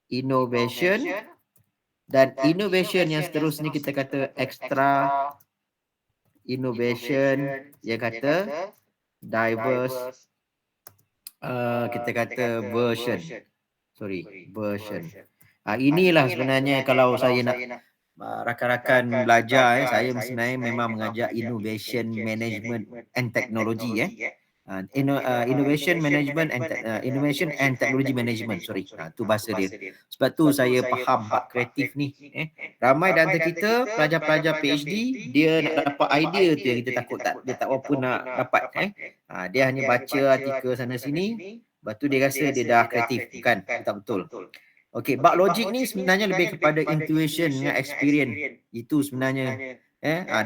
innovation, dan innovation yang seterusnya kita kata extra innovation, yang kata diverse, kita kata version. Version. Inilah sebenarnya kalau saya nak rakan-rakan belajar, saya sebenarnya memang mengajar innovation management and technology. Innovation management and innovation and technology management, sorry, tu bahasa dia. Sebab tu saya faham bab kreatif ni. Ramai di antara kita pelajar-pelajar PhD, dia nak dapat idea tu yang kita takut dia tak apa nak dapat. Dia hanya baca artikel sana sini, lepas tu dia rasa dia dah kreatif. Bukan, tak betul. Okey, bab logik ni sebenarnya lebih kepada intuition dengan experience. Itu sebenarnya.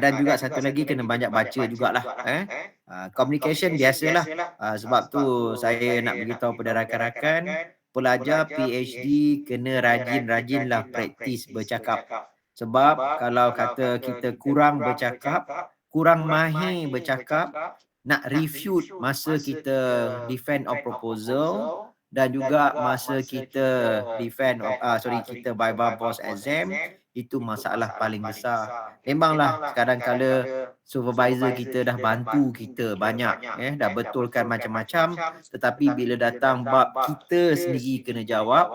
Dan juga satu lagi kena banyak baca jugalah. Communication biasalah. Sebab tu saya nak beritahu pada rakan-rakan, pelajar PhD kena rajin-rajinlah praktis bercakap. Sebab kalau kata kita kurang bercakap, kurang mahir bercakap, nak refute masa kita defend of proposal, dan juga masa kita kita viva boss exam, itu masalah paling besar. Memanglah kadang-kala supervisor kita dah bantu kita banyak, dah betulkan macam-macam, tetapi bila datang bab kita sendiri kena jawab,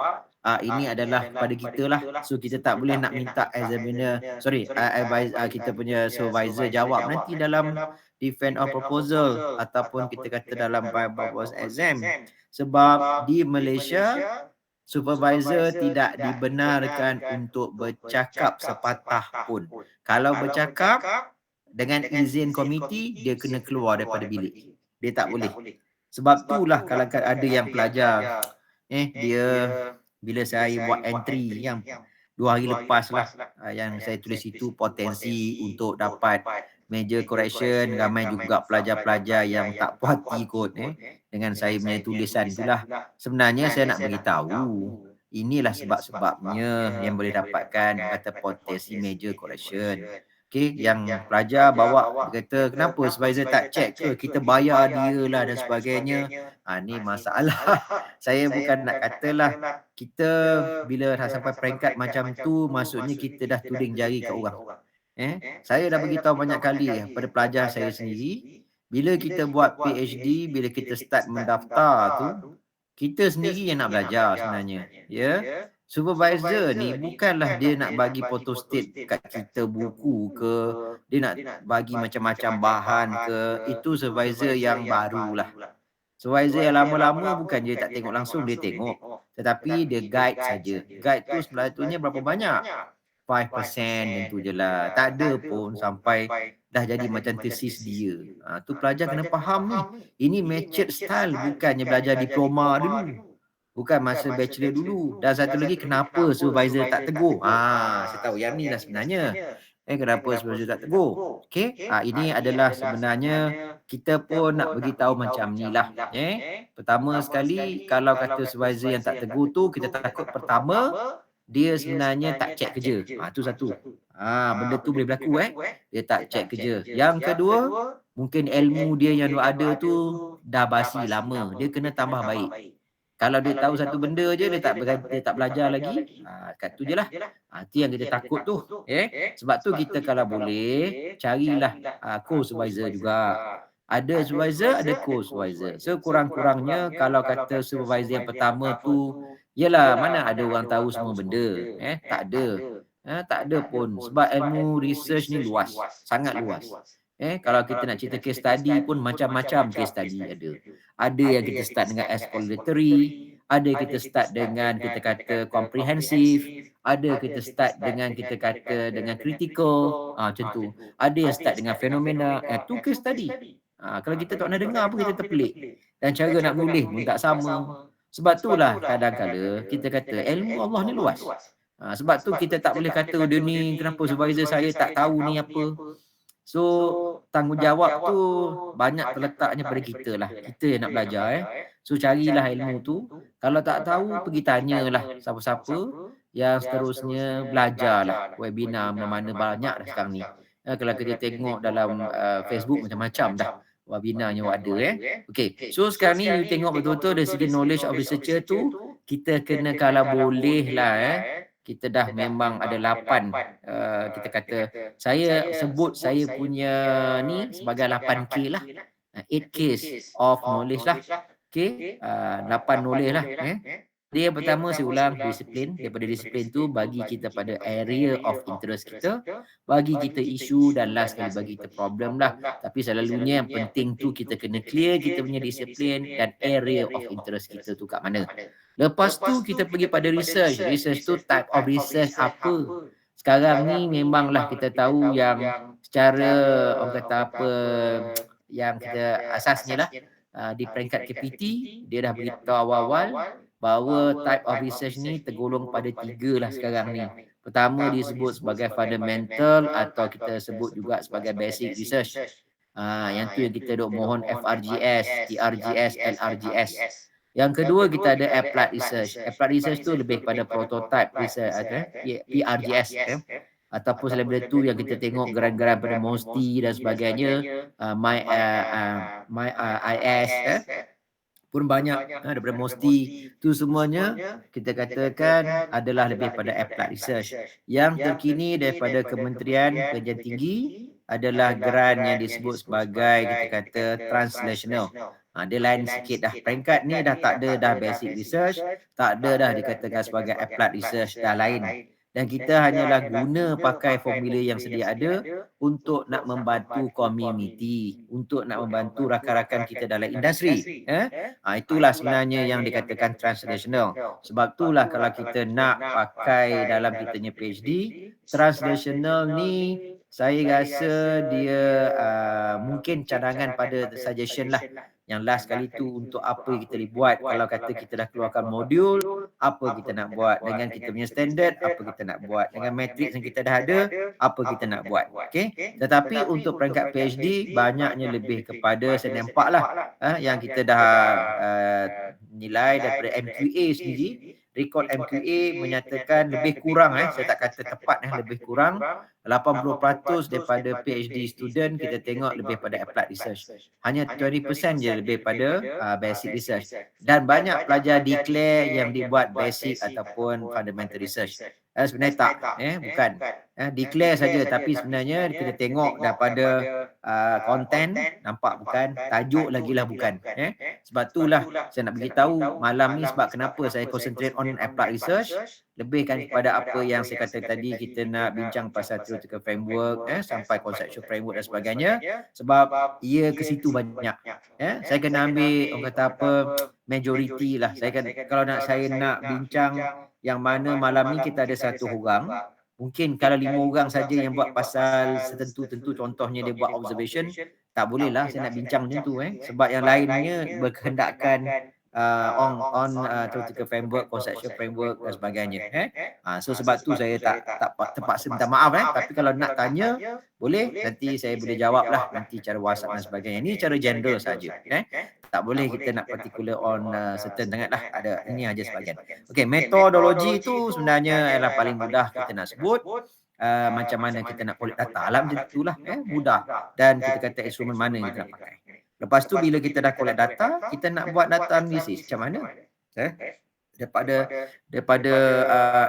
ini adalah kepada kita lah. So kita tak boleh nak minta examiner, kita punya supervisor jawab nanti dalam defend of proposal ataupun kita kata dalam viva boss exam. Sebab di Malaysia, supervisor tidak dibenarkan untuk bercakap sepatah pun. Kalau bercakap dengan izin komiti, dia kena keluar daripada bilik. Dia tak boleh. Sebab itulah kalau ada yang pelajar, dia bila saya buat entry yang 2 hari lepas lah, yang saya tulis itu potensi untuk dapat major correction, ramai juga pelajar-pelajar yang tak puas hati kot dengan saya punya tulisan itulah. Sebenarnya saya nak beritahu, inilah sebab-sebabnya yang boleh dapatkan kata potensi major correction. Okey, yang pelajar bawa kata kenapa supervisor tak check ke, kita bayar dia lah dan sebagainya. Ni masalah. Saya bukan nak katalah kita bila dah sampai peringkat macam tu, maksudnya kita dah tuding jari kat orang. Saya dah beritahu banyak kali pada pelajar saya sendiri, bila kita buat PhD, bila kita start mendaftar tu, kita sendiri yang nak belajar sebenarnya. Supervisor ni bukanlah dia nak bagi photostat kat kita buku ke, dia nak bagi macam-macam bahan ke, itu supervisor yang barulah. Supervisor yang lama-lama bukan dia tak tengok langsung, dia tengok. Tetapi dia guide saja. Guide tu sebetulnya berapa banyak? 5% dan tu je lah. Tak ada pun sampai dah jadi macam tesis dia. Tu pelajar kena faham ni. Ini matured style, bukannya belajar diploma dulu. Bukan masa bachelor dulu. Dan satu lagi, kenapa supervisor tak tegur? Saya tahu yang ni lah sebenarnya. Kenapa supervisor tak tegur? Okey, ini adalah sebenarnya kita pun nak beritahu macam ni lah. Pertama sekali, kalau kata supervisor yang tak tegur tu, kita takut pertama, dia sebenarnya tak check kerja. Tu satu. Benda tu boleh berlaku dia tak check kerja. Yang kedua, mungkin ilmu dia yang ada tu dah basi lama. Dia kena tambah baik. Kalau dia tahu satu benda je, dia tak belajar lagi, kat tu je lah. Itu yang kita takut tu. Sebab tu kita kalau boleh, carilah co-supervisor juga. Ada supervisor, ada co-supervisor. So kurang-kurangnya kalau kata supervisor yang pertama tu, yelah mana ada orang tahu semua benda. Tak ada. Tak ada pun. Sebab ilmu research ni luas. Sangat luas. Kalau kita nak cerita case study pun macam-macam case study ada. Ada yang kita start dengan exploratory, ada kita start dengan kita kata comprehensive, ada kita start dengan kita kata dengan critical, macam tu. Ada yang start dengan fenomena, tu case study. Kalau kita tak pernah dengar pun kita terpelik. Dan cara nak menulis pun tak sama. Sebab itulah kadang-kala kita kata ilmu Allah ni luas. Sebab tu kita tak boleh kata dia ni kenapa supervisor saya tak tahu ni apa. So tanggungjawab tu banyak terletaknya pada kita lah. Kita yang nak belajar So carilah ilmu tu. Kalau tak tahu pergi tanyalah siapa-siapa yang seterusnya belajarlah. Webinar mana-mana banyak dah sekarang ni. Kalau kita tengok dalam Facebook macam-macam dah webinarnya ada Okey. So sekarang ni you tengok betul-betul dari segi knowledge of researcher tu, kita kena kalau boleh lah kita dah memang ada 8 kita kata saya sebut saya punya ni sebagai 8K lah. 8 Ks of knowledge lah. Okay, 8 knowledge lah. Dia yang pertama saya ulang, disiplin. Daripada disiplin tu bagi kita pada area of interest kita, bagi kita isu, dan last sekali bagi kita problem lah. Tapi selalunya yang penting tu kita kena clear kita punya disiplin dan area of interest kita tu kat mana. Lepas tu kita pergi pada research. Research tu type of research apa. Sekarang ni memanglah kita tahu yang secara orang kata apa yang kita asasnya lah di peringkat KPT dia dah beritahu awal-awal bahawa type of research ni tergolong pada 3 lah sekarang ni. Pertama disebut sebagai fundamental atau kita sebut juga sebagai basic research. Yang tu yang kita duk mohon FRGS, TRGS, LRGS. Yang kedua kita ada applied research. Applied research tu lebih pada prototype research, PRGS. Ataupun selain daripada tu yang kita tengok geran-geran pada MOSTI dan sebagainya, my IS pun banyak daripada MOSTI tu semuanya kita katakan adalah lebih pada applied research. Yang terkini daripada Kementerian Pendidikan Tinggi adalah geran yang disebut sebagai kita kata translational. Dia lain sikit dah. Peringkat ni dah tak ada dah basic research, tak ada dah dikatakan sebagai applied research, dah lain. Dan kita hanyalah guna pakai formula yang sedia ada untuk nak membantu community, untuk nak membantu rakan-rakan kita dalam industri. Itulah sebenarnya yang dikatakan translational. Sebab itulah kalau kita nak pakai dalam kita punya PhD, translational ni saya rasa dia mungkin cadangan pada suggestion lah. Yang last kali tu untuk apa kita boleh buat. Kalau kata kita dah keluarkan modul, apa kita nak buat. Dengan kita punya standard, apa kita nak buat. Dengan matrix yang kita dah ada, apa kita nak buat. Okay? Tetapi untuk peringkat PhD, banyaknya lebih kepada saya nampak lah yang kita dah nilai daripada MQA sendiri. Record MQA menyatakan lebih kurang, saya tak kata tepat, lebih kurang 80% daripada PhD student kita tengok lebih pada applied research. Hanya 20% je lebih pada basic research. Dan banyak pelajar declare yang dibuat basic ataupun fundamental research. Sebenarnya tak, bukan. Declare saja, tapi sebenarnya kita tengok daripada konten nampak bukan, tajuk lagi lah bukan. Sebab itulah saya nak beritahu malam ni sebab kenapa saya concentrate on applied research, lebihkan kepada apa yang saya kata tadi, kita nak bincang pasal theoretical framework sampai conceptual framework dan sebagainya, sebab ia ke situ banyak. Saya kena ambil orang kata apa majority lah. Saya kan kalau saya nak bincang yang mana malam ni kita ada 1 orang, mungkin kalau 5 orang saja yang buat pasal setentu-tentu, contohnya dia buat observation, tak boleh lah saya nak bincang macam tu sebab yang lainnya berkehendakkan on theoretical framework, conceptual framework dan sebagainya. So sebab tu saya tak terpaksa minta maaf tapi kalau nak tanya boleh, nanti saya boleh jawab lah nanti cara WhatsApp dan sebagainya. Ini cara general saja. Tak boleh kita nak particular on certain sangat lah, ada ini aja sebagian. Okey, metodologi itu sebenarnya ialah paling mudah kita nak sebut. Macam mana kita nak collect data lah, macam itulah mudah. Dan kita kata instrumen mana yang kita nak pakai. Lepas tu bila kita dah collect data, kita nak buat data analisis macam mana? Daripada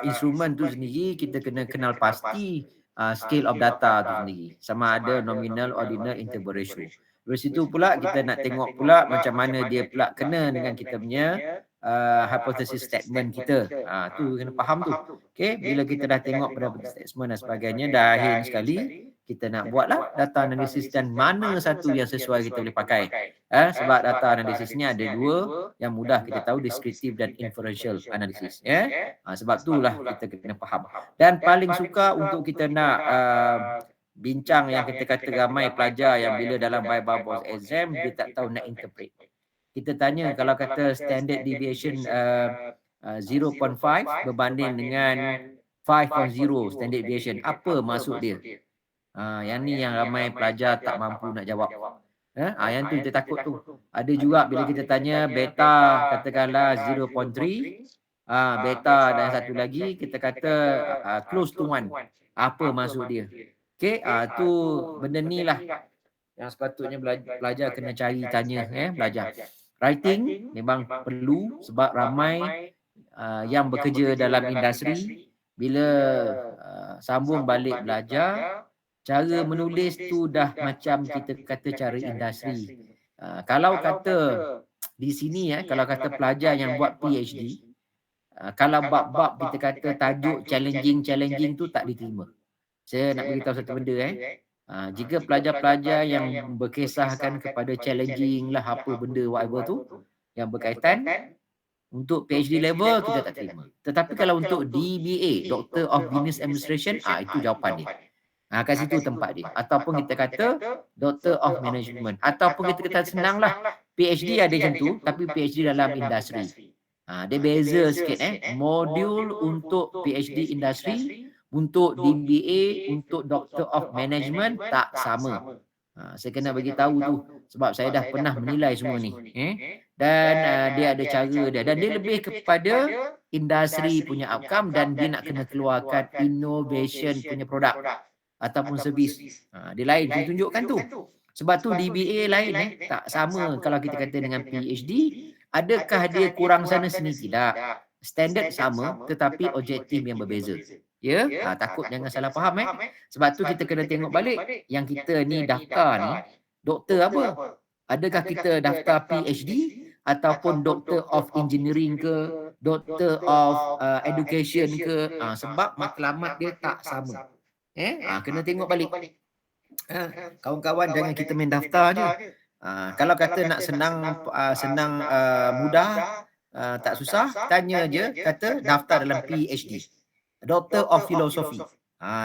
instrumen tu sendiri kita kena kenal pasti scale of data tu sendiri, sama ada nominal, ordinal, interval ratio. Dari situ pula kita nak tengok pula macam mana dia pula kena dengan kita punya hypothesis statement kita. Tu kena faham tu. Okey, bila kita dah tengok pada statement dan sebagainya, dah akhir sekali kita nak buatlah data analisis dan mana satu yang sesuai kita boleh pakai. Sebab data analisis ni ada 2 yang mudah kita tahu, descriptive dan inferential analysis. Sebab itulah kita kena faham. Dan paling suka untuk kita nak bincang yang kita kata ramai pelajar yang bila dalam Bible board exam dia tak tahu nak interpret. Kita tanya kalau kata standard deviation 0.5 berbanding dengan 5.0 standard deviation, apa maksud dia? Yang ni yang ramai pelajar tak mampu nak jawab. Yang tu kita takut tu. Ada juga bila kita tanya beta katakanlah 0.3, beta dan satu lagi kita kata close to 1. Apa maksud dia? Okey, tu benda ni lah yang sepatutnya pelajar kena cari tanya belajar. Writing memang perlu sebab ramai yang bekerja dalam industri, bila sambung balik belajar, cara menulis tu dah macam kita kata cara industri. Kalau kata di sini kalau kata pelajar yang buat PhD, kalau bab-bab kita kata tajuk challenging tu tak diterima. Saya nak beritahu satu benda jika pelajar-pelajar yang berkisahkan kepada challenging lah apa benda whatever tu yang berkaitan untuk PhD level kita tak terima. Tetapi kalau untuk DBA, Doctor of Business Administration, itu jawapan dia. Kat situ tempat dia. Ataupun kita kata Doctor of Management. Ataupun kita kata senanglah PhD ada macam tu, tapi PhD dalam industri. Dia beza sikit modul untuk PhD industri, untuk DBA, untuk Doctor of Management tak sama. Saya kena bagi tahu tu sebab saya dah pernah menilai semua ni. Dan dia ada cara dia dan dia lebih kepada industri punya outcome dan dia nak kena keluarkan innovation punya produk ataupun servis. Dia lain dia tunjukkan tu. Sebab tu DBA lain tak sama kalau kita kata dengan PhD. Adakah dia kurang sana sini? Tidak. Standard sama tetapi objektif yang berbeza. Ya, takut jangan salah faham Sebab tu kita kena tengok balik yang kita ni daftar ni doktor apa? Adakah kita daftar PhD ataupun Doctor of Engineering ke, Doctor of Education ke? Sebab matlamat dia tak sama. Kena tengok balik. Kawan-kawan jangan kita main daftar je. Kalau kata nak senang mudah, tak susah, tanya je kata daftar dalam PhD. Doctor of Philosophy.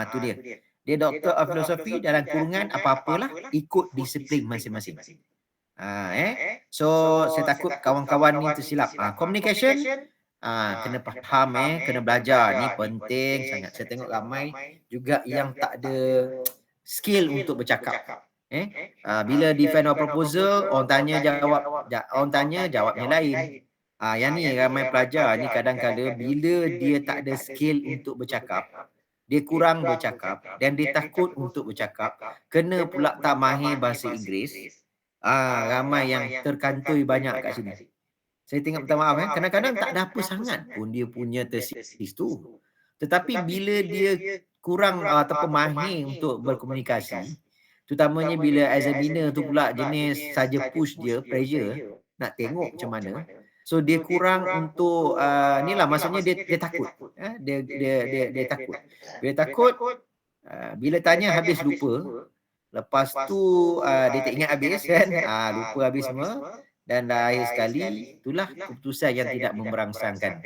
Tu dia. Dia Doctor of Philosophy dalam kurungan apa-apalah ikut disiplin masing-masing. So saya takut kawan-kawan ni tersilap. Communication kena faham kena belajar ni penting sangat. Saya tengok ramai juga yang tak ada skill untuk bercakap. Bila defend our proposal, orang tanya jawabnya lain. Yang ni ramai pelajar ni kadang-kadang bila dia tak ada skill untuk bercakap, dia kurang bercakap dan dia takut untuk bercakap, kena pula tak mahir bahasa Inggeris. Ramai yang terkantoi banyak kat sini. Saya tengok minta maaf kadang-kadang tak ada apa sangat pun dia punya tesis tu. Tetapi bila dia kurang ataupun mahir untuk berkomunikasi, terutamanya bila examiner tu pula jenis saja push dia, pressure, nak tengok macam mana. So dia kurang untuk inilah maksudnya dia takut. Dia takut. Bila takut bila tanya habis lupa. Lepas tu dia tak ingat habis lupa habis semua dan akhir sekali itulah keputusan yang tidak memberangsangkan.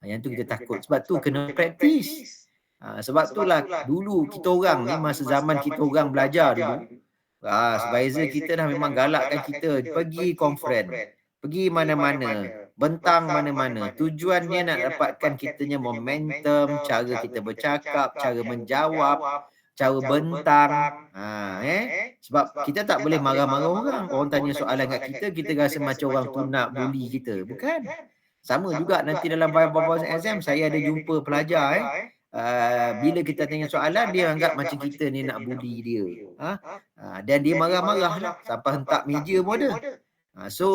Yang tu kita takut. Sebab tu kena praktis. Sebab itulah dulu kita orang ni masa zaman kita orang belajar dulu. Supervisor kita dah memang galakkan kita pergi conference, pergi mana-mana, bentang mana-mana. Tujuannya nak dapatkan kitanya momentum, cara kita bercakap, cara menjawab, cara bentang. Sebab kita tak boleh marah-marah orang. Orang tanya soalan kat kita, kita rasa macam orang tu nak bully kita. Bukan. Sama juga nanti dalam Bible exam, saya ada jumpa pelajar bila kita tanya soalan, dia anggap macam kita ni nak bully dia. Dan dia marah-marah lah. Sampai hentak meja pun ada. So,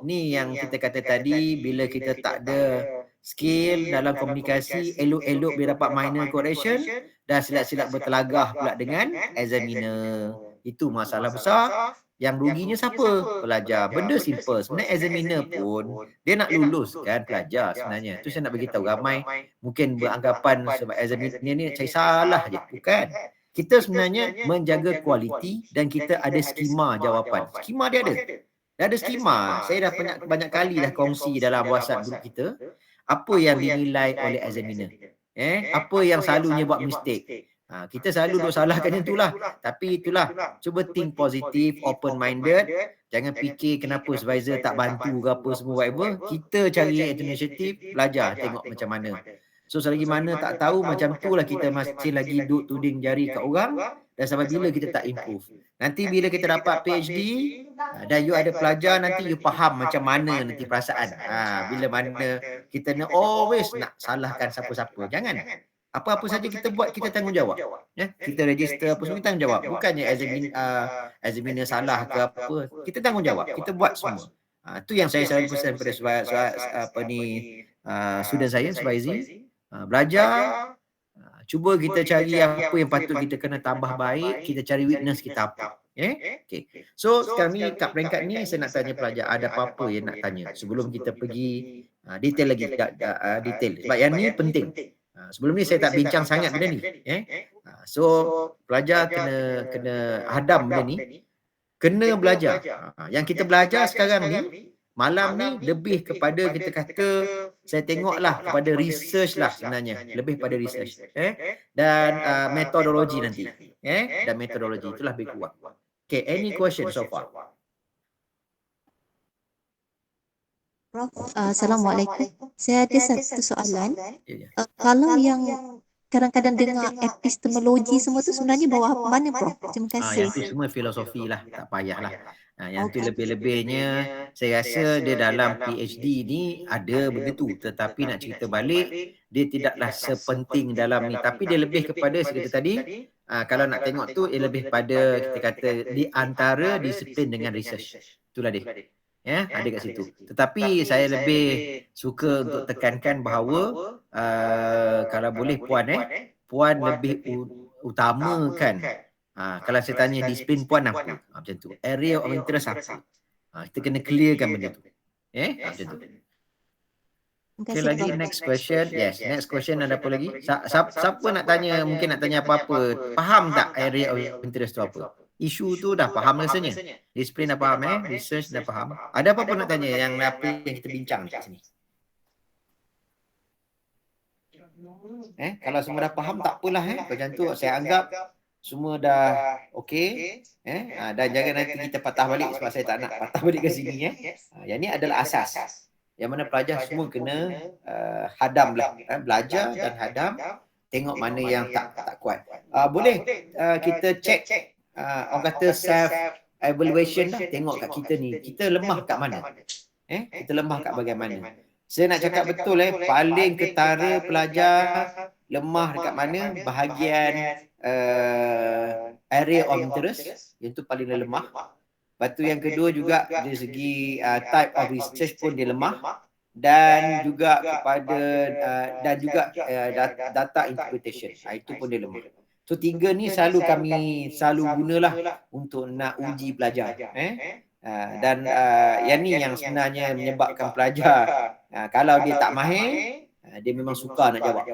ni yang kita kata tadi, bila kita tak ada skill dalam komunikasi, elok-elok dia dapat minor correction, dan silap-silap bertelagah pula dengan examiner. Itu masalah besar. Yang ruginya siapa? Pelajar. Benda simple. Sebenarnya examiner pun, dia nak luluskan pelajar sebenarnya. Itu saya nak beritahu ramai. Mungkin beranggapan sebab examiner ni saya salah je. Bukan. Kita sebenarnya menjaga kualiti dan kita ada skema jawapan. Skema dia ada. Dah ada skema. Saya dah banyak kali dah kongsi dalam WhatsApp group kita. Apa yang dinilai oleh examiner. Apa yang selalunya buat mistake. Kita selalu duk salahkan yang itulah. Tapi itulah, cuba think positif, open-minded. Jangan fikir kenapa supervisor tak bantu ke apa semua whatever. Kita cari initiative, belajar, tengok macam mana. So selagi mana tak tahu macam tu lah kita masih lagi duk tuding jari kat orang. Dan sampai bila kita tak improve. Nanti bila kita dapat PhD dan you ada pelajar, nanti you faham macam mana nanti perasaan. Bila mana kita nak always nak salahkan siapa-siapa. Jangan. Apa-apa saja kita buat, kita tanggungjawab. Kita register apa semua, kita tanggungjawab. Bukannya examiner salah ke apa. Kita tanggungjawab. Kita buat semua. Itu yang saya selalu pesan pada student saya, Faizi, belajar, cuba kita cari apa yang patut kita kena tambah baik, kita cari weakness kita apa. Okay. So sekarang ni kat peringkat ni saya nak tanya pelajar, ada apa-apa yang nak tanya sebelum kita pergi detail lagi, detail. Sebab yang ni penting. Sebelum ni saya tak bincang sangat benda ni. So pelajar kena hadam benda ni, kena belajar. Yang kita belajar sekarang ni, malam ni lebih kepada kita kata, saya tengoklah kepada research lah sebenarnya, lebih pada research, dan metodologi nanti, dan metodologi itulah lebih kuat. Okay, any question so far? Prof, Assalamualaikum. Saya ada satu soalan. Kalau yang kadang-kadang dengar epistemologi semua tu sebenarnya bawah mana, Prof? Terima kasih. Yang tu semua filosofi lah, tak payahlah. Yang tu lebih-lebihnya saya rasa dia dalam PhD ni ada begitu, tetapi nak cerita balik dia tidaklah sepenting dalam ni, tapi dia lebih kepada seperti tadi, kalau nak tengok tu ia lebih pada kita kata di antara disiplin dengan research. Itulah dia. Ada kat situ. Tetapi saya lebih suka untuk tekankan bahawa kalau boleh puan lebih utamakan, kalau saya tanya disiplin puan apa, macam tu, area of interest apa, kita kena clearkan benda tu, macam tu. Okay, lagi next question. Yes, next question ada apa lagi? Siapa nak tanya, mungkin nak tanya apa-apa, faham tak area of interest tu apa? Isu tu dah faham rasanya, disiplin dah faham, research dah faham. Ada apa-apa nak tanya yang apa yang kita bincang kat sini? Kalau semua dah faham tak apalah, macam tu saya anggap semua dah okey, dan jangan nanti kita patah balik, sebab saya tak nak patah balik ke sini. Yang ni adalah asas yang mana pelajar semua kena hadam lah, belajar dan hadam, tengok mana yang tak kuat. Boleh kita check, orang kata self evaluation lah, tengok kat kita ni, kita lemah kat mana, kita lemah kat bagaimana. Saya nak cakap betul, paling ketara pelajar lemah dekat mana, bahagian area of interest, yang tu paling lemah. Lepas tu yang kedua juga dari segi type of research pun dia lemah, dan juga kepada data interpretation, itu pun dia lemah. So tiga ni kami selalu gunalah untuk nak uji pelajar, dan yang ni yang sebenarnya menyebabkan pelajar, kalau dia tak mahir, dia memang suka nak jawab.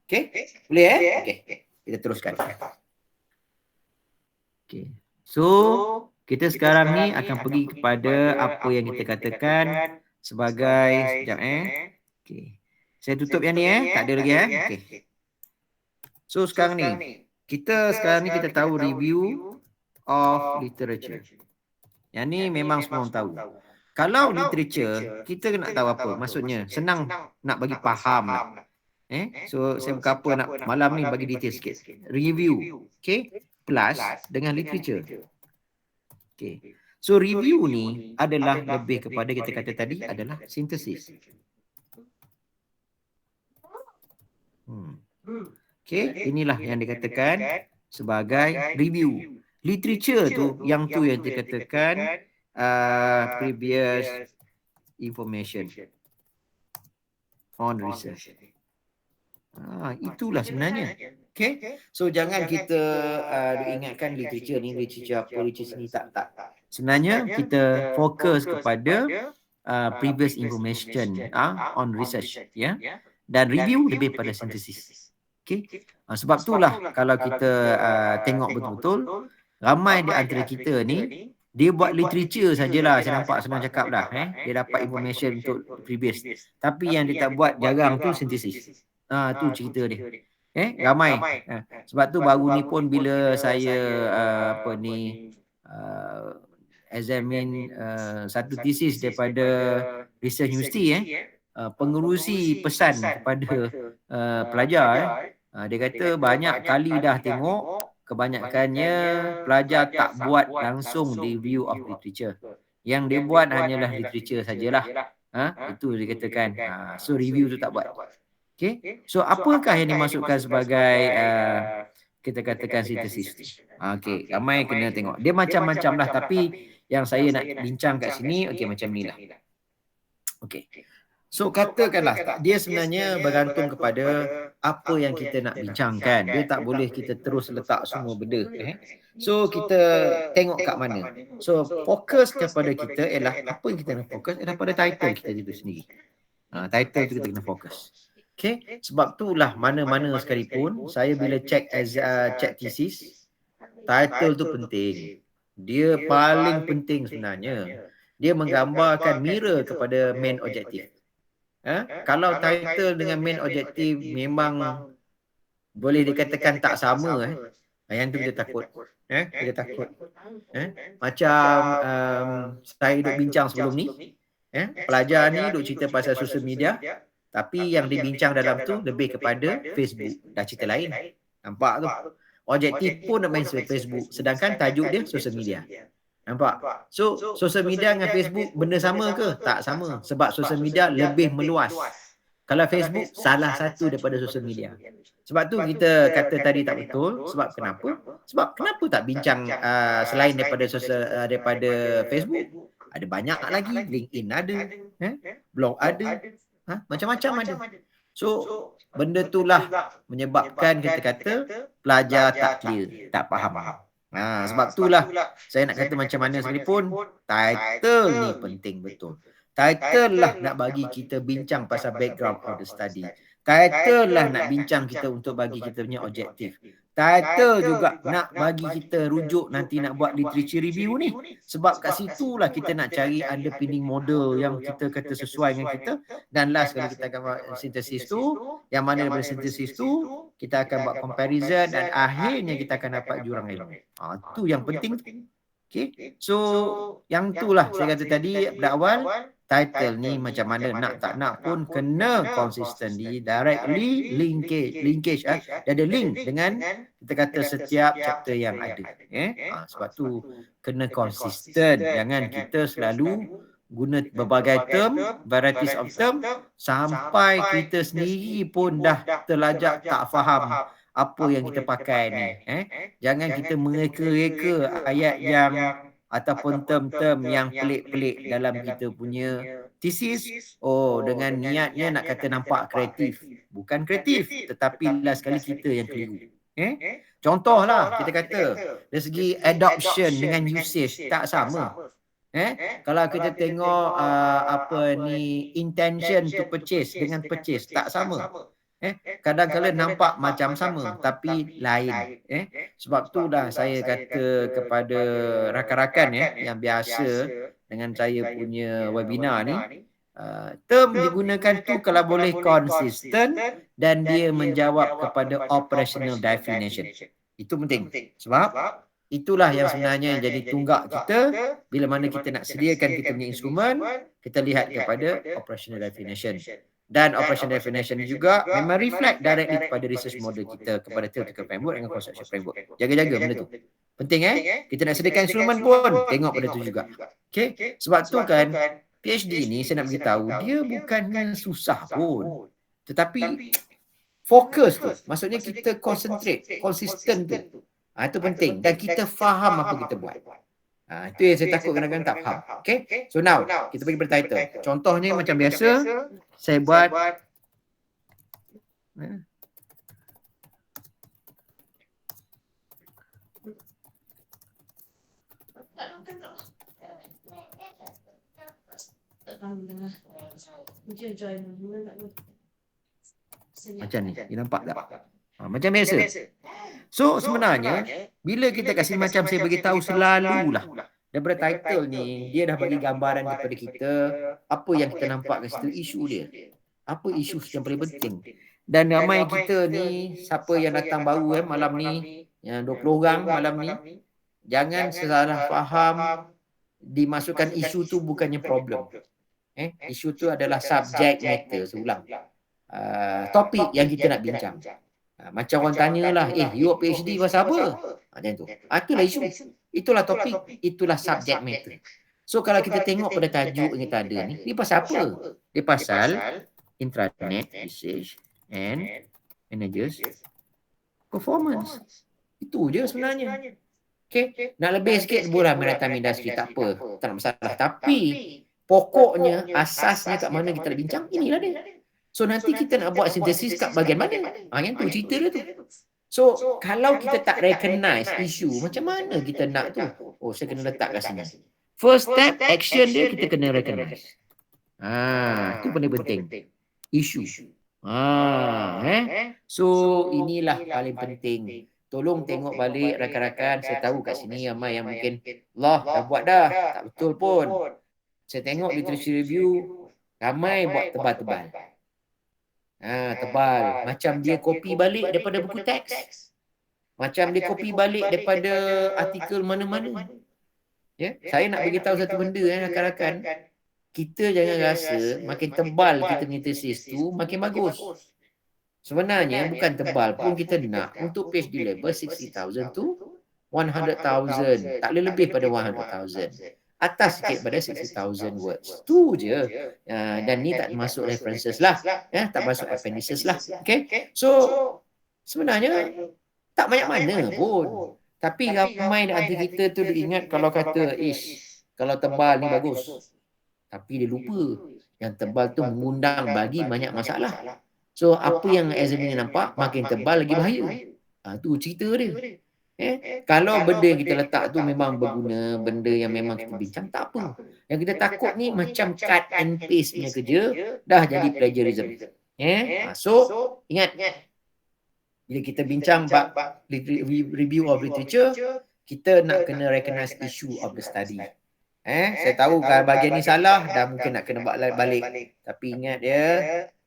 Okay, boleh okay. Kita teruskan. Okay. So, kita sekarang ni akan pergi kepada apa yang kita katakan sebagai, sekejap okay. Saya tutup yang ni tak ada lagi okay. So sekarang ni kita tahu review of literature. Yang ni memang semua orang tahu. Kalau literature, kita nak tahu apa? Maksudnya senang nak bagi faham lah. So saya buka apa nak malam ni bagi detail sikit. Review, okay? Plus dengan literature. Okay. So review ni adalah lebih kepada kita kata tadi adalah sintesis. Okay, inilah yang dikatakan sebagai review. Literature tu yang dikatakan previous information on research. Itulah sebenarnya. Okay, so jangan kita ingatkan literature ni, literature apa, literature ni, tak. Sebenarnya kita fokus kepada previous information on research, dan review lebih pada sintesis. Okay, sebab itulah kalau kita tengok betul-betul, ramai di antara kita ni dia buat literature sajalah, saya nampak senang cakap dah, dia dapat information untuk previous, tapi yang dia tak buat jarang tu sintesis. Tu cerita dia. Ramai. Sebab tu baru ni pun bila saya examine satu tesis daripada research university, pengerusi pesan kepada pelajar, dia kata banyak kali dah tengok, kebanyakannya pelajar tak buat langsung review of literature. Yang dia buat hanyalah literature sajalah. Itu dikatakan. So review tu tak buat. Okay. So apakah yang dimasukkan sebagai kita katakan sintesis? Okay, ramai kena tengok. Dia macam-macam lah, tapi yang saya nak bincang kat sini, okay, macam ni lah. Okay. So katakanlah dia sebenarnya bergantung kepada apa yang kita nak bincangkan. Dia tak boleh kita terus letak semua benda. So kita tengok kat mana. So fokus kepada kita ialah apa yang kita nak fokus ialah pada title kita itu sendiri. Title tu kita kena fokus. Okay, sebab itulah mana-mana sekalipun saya bila check thesis, title tu penting. Dia paling penting sebenarnya. Dia menggambarkan mirror kepada main objektif. Kalau title dengan main objektif memang boleh dikatakan tak sama, yang tu kita takut. Kita takut. Macam saya duk bincang sebelum ni, pelajar ni duk cerita pasal social media, tapi yang dibincang dalam tu lebih kepada Facebook. Dah cerita lain. Nampak tu? Objektif pun nak main Facebook, sedangkan tajuk dia social media. Nampak? So, social media dengan Facebook benda sama ke? Tak sama. Sebab social media lebih meluas. Kalau Facebook, salah satu daripada social media. Sebab tu kita kata tadi tak betul. Sebab kenapa? Sebab kenapa tak bincang selain daripada daripada Facebook? Ada banyak lagi. LinkedIn ada. Blog ada. Macam-macam ada. So, benda itulah menyebabkan kita kata pelajar tak clear, tak faham. Sebab itulah saya nak kata macam mana sekalipun, title ni penting betul. Title lah nak bagi kita bincang pasal background of the study. Title lah nak bincang kita untuk bagi kita punya objektif. Title juga nak bagi kita rujuk nanti nak buat literature review ni. Sebab kat situlah kita nak cari underpinning model yang kita kata sesuai dengan kita. Dan last kali kita akan buat sintesis tu, yang mana daripada sintesis tu kita akan buat comparison dan akhirnya kita akan dapat jurang ilmu. Itu yang penting. Okay. So yang itulah saya kata tadi pada awal, title ni macam mana nak tak nak pun kena konsisten di directly linkage dia ada link dengan kita kata setiap chapter yang ada. Sebab tu kena konsisten, jangan kita selalu guna berbagai term, varieties of term sampai kita sendiri pun dah terlajak tak faham apa yang kita pakai ni. Jangan kita mereka-reka ayat yang ataupun term-term yang pelik-pelik dalam kita punya thesis. Dengan niatnya nak kata nampak kreatif. Bukan kreatif, tetapi last sekali kita yang keliru. Contohlah kita kata dari segi adoption dengan usage tak sama. Kalau kita tengok intention to purchase dengan purchase tak sama. Kadang-kadang nampak macam sama tapi lain. Sebab tu dah saya kata kepada rakan-rakan yang biasa dengan saya punya webinar ni, term digunakan tu kalau boleh konsisten dan dia menjawab kepada operational definition. Itu penting. Sebab itulah yang sebenarnya jadi tunggak kita bila mana kita nak sediakan kita punya instrumen, kita lihat kepada operational definition. Dan operational definition juga memang reflect directly kepada research model kita, kepada theoretical framework dengan conceptual framework. Jaga-jaga benda tu. Penting kita nak sediakan instrumen pun tengok pada tu juga. Okay? Sebab tu kan PhD ni saya nak beritahu dia bukannya susah pun. Tetapi fokus tu, maksudnya kita concentrate, konsisten tu. Itu penting dan kita faham apa kita buat. Itu yang saya takut kadang-kadang tak faham. Okay? So now kita pergi pada title. Contohnya macam biasa saya buat macam ni. Dia nampak tak? Macam biasa. So sebenarnya bila kita kasih macam saya beritahu selalulah daripada title ni dia dah bagi gambaran kepada kita apa yang kita nampak kat situ, isu dia. Apa isu yang paling penting. Dan ramai kita ni siapa yang datang baru malam ni, yang 20 orang malam ni, jangan salah faham dimasukkan isu tu bukannya problem. Isu tu adalah subject matter, seulang. Topik yang kita nak bincang. Macam orang tanyalah, you PhD pasal apa? Macam tu. Itulah isu. Itulah topik. Itulah subject matter. So kalau kita tengok pada tajuk yang kita ada ni, dia pasal apa? Dia pasal intranet research and managers performance. Itu je sebenarnya. Okay. Nak lebih sikit bulan maritime industry, tak apa. Tak ada masalah. Tapi pokoknya, asasnya kat mana kita nak bincang, inilah dia. So nanti kita nak buat sintesis kat bahagian mana? Yang tu cerita dia tu. So kalau kita tak recognize isu, macam mana kita nak tu? Oh, saya kena letak kat sini. First step, action dia kita kena recognize. Itu paling penting. Isu. So inilah paling penting. Tolong tengok balik rakan-rakan. Saya tahu kat sini ramai yang mungkin Allah dah buat dah. Tak betul pun. Saya tengok literature review, ramai buat tebal-tebal. Tebal. Macam dia copy balik daripada buku teks. Macam dia copy balik daripada artikel mana-mana. Ya, saya nak beritahu satu benda rakan-rakan. Kita jangan rasa makin tebal kita punya tesis tu makin bagus. Sebenarnya bukan tebal pun kita nak untuk PhD level 60,000 tu 100,000. Tak boleh lebih pada 100,000. Atas sikit pada 60,000 words. Tu je. Dan ni tak masuk references lah. Tak masuk appendices lah. Okay. So sebenarnya tak banyak mana pun. Tapi ramai di antara kita tu ingat kalau kata kalau tebal ni bagus. Tapi dia lupa yang tebal tu mengundang bagi banyak masalah. So apa yang examiner nampak, makin tebal lagi bahaya. Tu cerita dia. Kalau benda yang kita letak tu memang berguna, benda yang memang kita bincang, tak apa. Yang kita takut ni macam cut and paste punya kerja, dah jadi plagiarism. So ingat, bila kita bincang review of literature, kita nak kena recognize issue of the study. Saya tahu kalau bahagian ni salah, dah mungkin nak kena buat balik. Tapi ingat dia,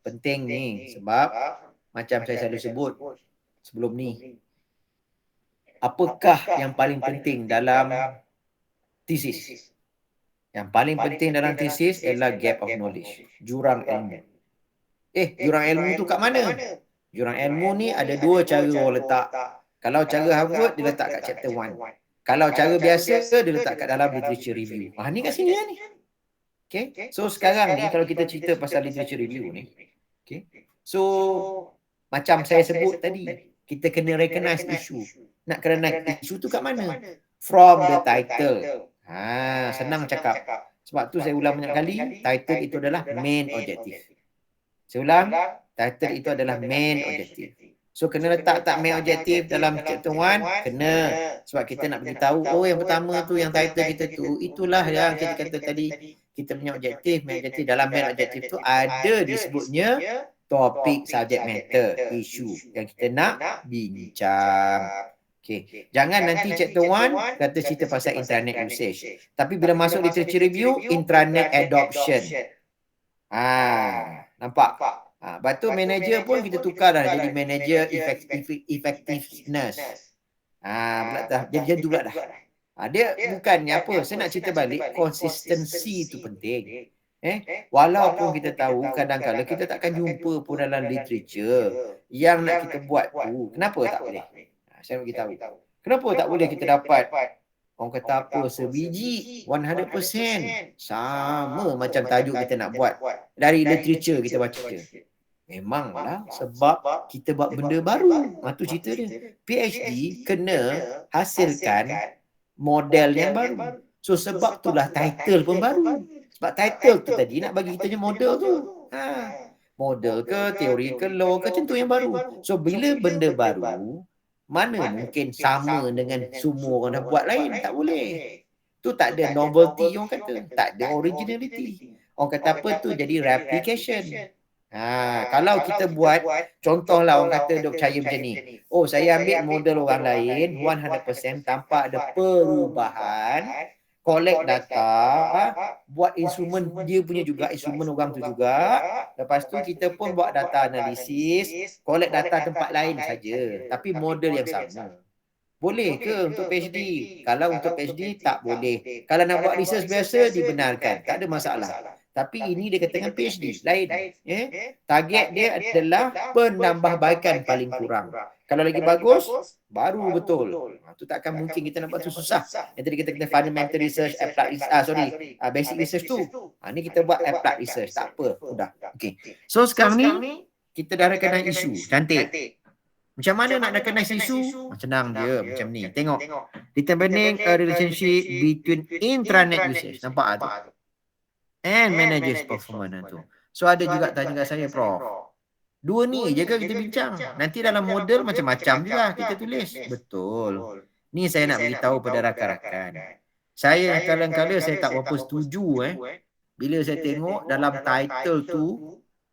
penting ni. Sebab, macam saya selalu sebut sebelum ni, apakah yang paling penting dalam tesis? Yang paling penting dalam tesis adalah gap of knowledge. Jurang ilmu. Jurang ilmu tu kat mana? Jurang ilmu ni ada dua cara orang letak. Kalau cara Harvard, dia letak kat chapter 1. Kalau cara biasa, dia letak kat dalam literature review. Ni kat sini lah ni. Okay. So sekarang ni, kalau kita cerita pasal literature review ni. Okay. So, macam saya sebut tadi, kita kena recognize isu. Nak recognize isu tu kat mana? From the title. Senang cakap. Sebab tu saya ulang banyak kali, title itu adalah main objective. Saya ulang, title itu adalah main objective. So kena letak main objective dalam chapter 1, kena. Sebab kita nak beritahu, yang pertama tu, yang title kita tu, itulah yang kita kata tadi, kita punya objektif. Main objektif dalam main objektif tu ada disebutnya topik, subject matter, isu yang kita nak bincang. Okay. Jangan nanti chapter 1 kata cerita pasal intranet usage. Tapi bila masuk literature review, intranet adoption. Nampak? Lepas tu manager pun kita tukar dah jadi manager effectiveness. Jadi macam tu pula dah. Dia bukannya apa, saya nak cerita balik, konsistensi itu penting. Walaupun kita tahu kadang-kadang kita takkan jumpa pun dalam literature yang nak kita buat tu. Kenapa tak boleh? Saya nak beritahu. Kenapa tak boleh kita dapat, orang kata apa, sebiji 100% sama macam tajuk kita nak buat dari literature kita baca. Memanglah sebab kita buat benda baru. Itu cerita dia. PhD kena hasilkan model yang baru. So sebab itulah title pun baru. Sebab title tu tadi nak bagi kita model tu. Model ke, teori ke, law ke, contoh yang baru. So bila benda baru, mana mungkin sama dengan semua orang dah buat lain? Tak boleh. Tu tak ada novelty orang kata. Tak ada originality. Orang kata apa tu jadi replication. Kalau kita buat, contohlah orang kata dia percaya macam ni. Saya ambil model orang lain 100% tanpa ada perubahan, collect data, buat instrumen dia punya juga, instrumen orang tu juga. Lepas tu kita pun buat data analisis, collect data tempat lain saja, tapi model yang sama. Boleh ke untuk PhD? Kalau untuk PhD tak boleh. Kalau nak buat research biasa dibenarkan, tak ada masalah. Tapi ini dia katakan PhD lain. Target dia adalah penambahbaikan paling kurang. Kalau lagi bagus, baru betul. Itu takkan mungkin kita nak buat tu susah. Yang tadi kita kena fundamental research, applied research, basic research tu. Ni kita buat applied research, tak apa. Udah. Okay. So sekarang ni kita dah recognize isu. Cantik. Macam mana nak recognize isu? Senang dia macam ni. Tengok. Determining a relationship between intranet usage. Nampak tu? and manages performance tu. So ada juga tanya kat saya, Prof, dua ni je ke kita bincang? Nanti dalam model macam-macam juga kita tulis. Betul. Ni saya nak beritahu pada rakan-rakan. Saya kadang-kadang saya tak berapa setuju bila saya tengok dalam title tu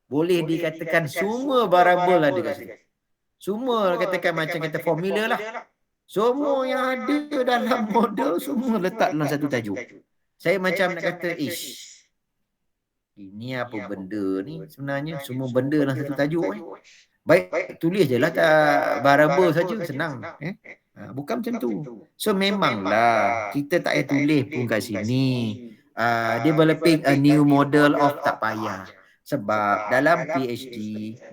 boleh dikatakan semua variable ada kat situ. Semua katakan macam kata formula lah. Semua yang ada dalam model semua letak dalam satu tajuk. Saya macam nak kata, ini apa benda ni sebenarnya? Semua benda dalam satu tajuk Baik, tulis je lah tak variable saja, senang. Bukan macam tu. So memanglah kita tak payah tulis pun kat sini. Developing a new model of, tak payah. Sebab dalam PhD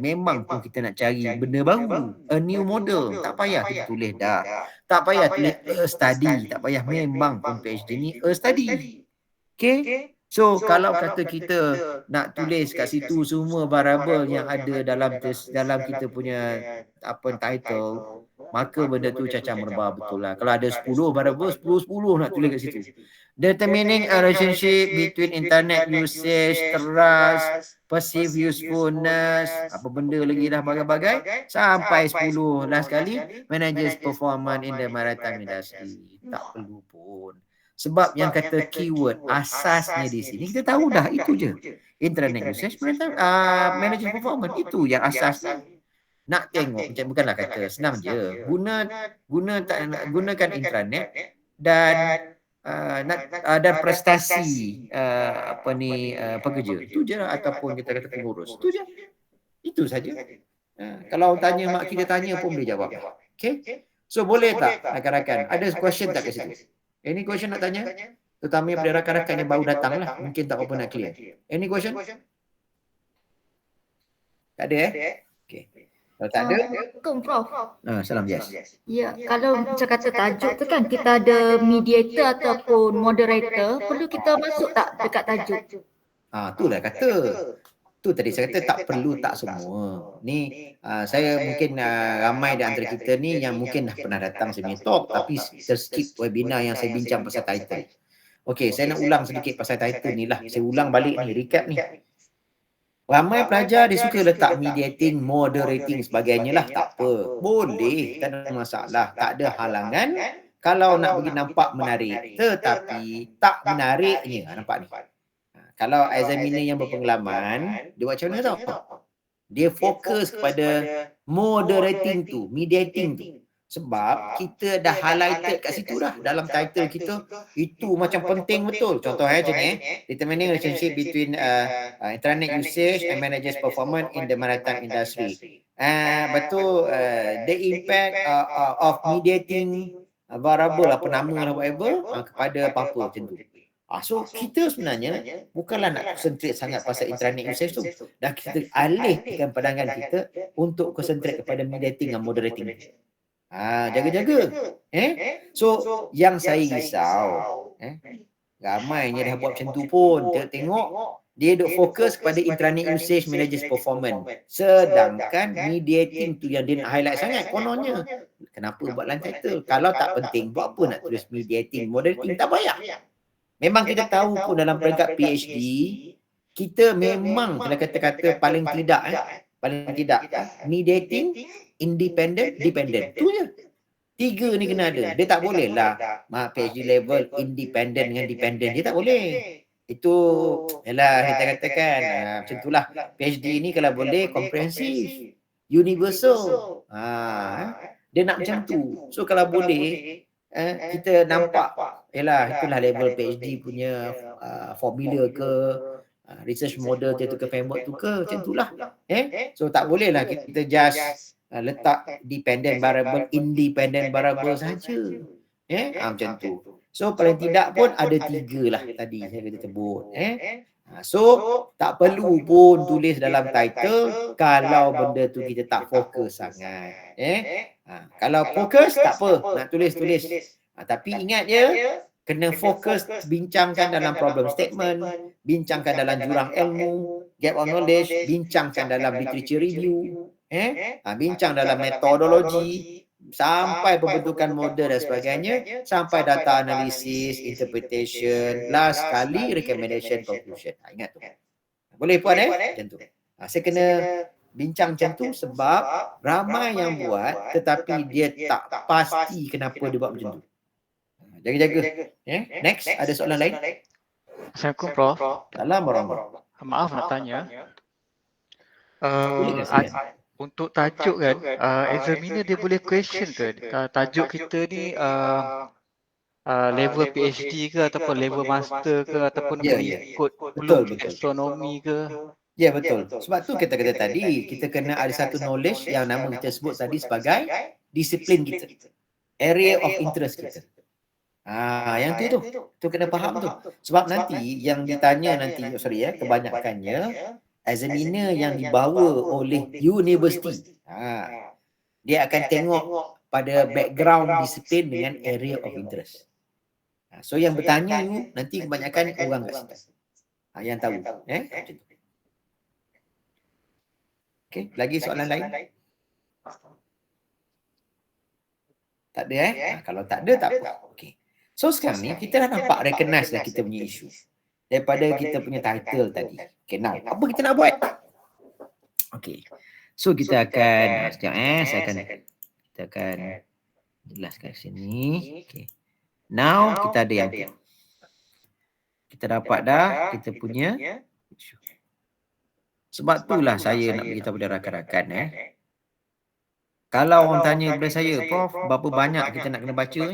memang pun kita nak cari benda baru, a new model. Tak payah kita tulis dah. Tak payah tulis a study, tak payah. Memang pun PhD ni a study. Okay? So kalau kata kita nak tulis kat situ semua variable yang ada dalam kita punya title, maka benda tu cacah merbah betul lah. Kalau ada 10 variable, 10 nak tulis kat situ. Determining a relationship between internet usage, trust, perceived usefulness, apa benda lagi dah bagai-bagai, sampai 10. Last kali, manages performance in the maritime industry. Tak perlu pun. Sebab yang kata keyword asasnya di sini kita tahu dah, itu je. Internet usage, managing performance, itu yang asasnya. Nak tengok macam, bukanlah kata senang je. Gunakan intranet dan dan prestasi pekerja. Itu je lah, ataupun kita kata pengurus. Itu je. Itu saja. Kalau tanya mak kita tanya pun boleh jawab. Okay? So boleh tak rakan-rakan? Ada question tak ke situ? Any question nak tanya? Terutama pada rakan-rakan yang baru datang lah. Mungkin tak apa nak clear. Any question? Tak ada Okay. Kalau tak ada. Assalamualaikum, Prof. Salam, Jess. Ya, kalau macam kata tajuk tu kan kita ada mediator ataupun moderator, perlu kita masuk tak dekat tajuk? Itulah kata. Tu tadi saya kata tak perlu tak semua. Ni saya mungkin ramai di antara kita ni yang mungkin dah pernah datang seminar talk tapi terskip webinar yang saya bincang pasal title. Okey, saya nak ulang sedikit pasal title ni lah. Saya ulang balik ni, recap ni. Ramai pelajar dia suka letak mediating, moderating sebagainya lah. Tak apa. Boleh, tak ada masalah. Tak ada halangan kalau nak bagi nampak menarik. Tetapi tak menariknya. Nampak ni? Kalau examiner yang berpengalaman, dia buat macam mana tau? Dia fokus kepada moderating tu, mediating tu. Sebab kita dah highlighted kat situ dah dalam title kita. Itu macam penting betul. Contoh macam ni, determining relationship between internet usage and manages performance in the maritime industry. Betul, the impact of mediating variable, apa nama lah whatever, kepada apa-apa macam tu. So kita sebenarnya bukanlah nak concentrate sangat pasal internet usage tu. Dah kita alihkan pandangan kita untuk concentrate kepada mediating dan moderating. Jaga-jaga. So yang saya risau, ramainya dah buat macam tu pun. Tengok dia duk fokus kepada internet usage manages performance. Sedangkan mediating tu yang dia nak highlight sangat kononnya. Kenapa buat dalam title? Kalau tak penting, buat apa nak tulis mediating, moderating? Tak payah. Memang kita tahu pun dalam peringkat PhD, kita memang kena kata-kata paling tidak mediating, independent, dependent. Itu je. 3 ni kena ada. Dia tak boleh lah PhD level independent dengan dependent. Dia tak boleh. Itu ialah kita katakan macam itulah. PhD ni kalau boleh komprehensif, universal. Dia nak macam tu. So kalau boleh kita nampak itulah level PhD punya formula ke research model tu ke framework tu ke macam itulah. So tak boleh lah kita just letak dependent variable, independent variable saja. Macam tu. So paling tidak pun ada 3 lah tadi saya kata sebut. So tak perlu pun tulis dalam title kalau benda tu kita tak fokus sangat. Kalau fokus tak apa, nak tulis. Tapi ingat je, kena fokus bincangkan dalam problem statement, bincangkan dalam jurang ilmu, gap of knowledge, bincangkan dalam literature review, bincang dalam metodologi, sampai pembentukan model dan sebagainya, sampai data analisis, interpretation, last kali recommendation, conclusion. Ingat tu. Boleh puan macam tu. Saya kena bincang macam tu sebab ramai yang buat tetapi dia tak pasti kenapa dia buat macam tu. Jaga-jaga. Next, ada soalan lain? Assalamualaikum Prof. Salam warahmatullahi. Maaf nak tanya. Boleh ke silakan? Untuk tajuk kan, examiner dia boleh question ke tajuk kita ni level PhD ke ataupun level master ke ataupun ikut betul. astronomi ke? Ya, betul. Sebab tu kita kata tadi, kita kena ada satu knowledge yang nama kita sebut tadi sebagai disiplin kita. Area of interest kita. Yang tu kena faham tu. Sebab nanti yang ditanya nanti, kebanyakannya examiner yang dibawa oleh universiti. Dia akan tengok pada background disiplin dengan area of interest. So yang bertanya you nanti kebanyakan orang kat situ. Yang tahu. Okey, lagi soalan lain? Tak ada kalau tak ada tak apa. Okey. So sekarang ni kita dah nampak recognize dah kita punya isu. Daripada kita punya title tadi. Okay, now apa kita nak buat? Okay. So kita akan kita akan jelaskan sini. Okay. Now kita ada yang kita dapat dah kita punya isu. Sebab itulah saya nak beritahu pada rakan-rakan kalau orang tanya kepada saya, Prof, berapa banyak kita nak kena baca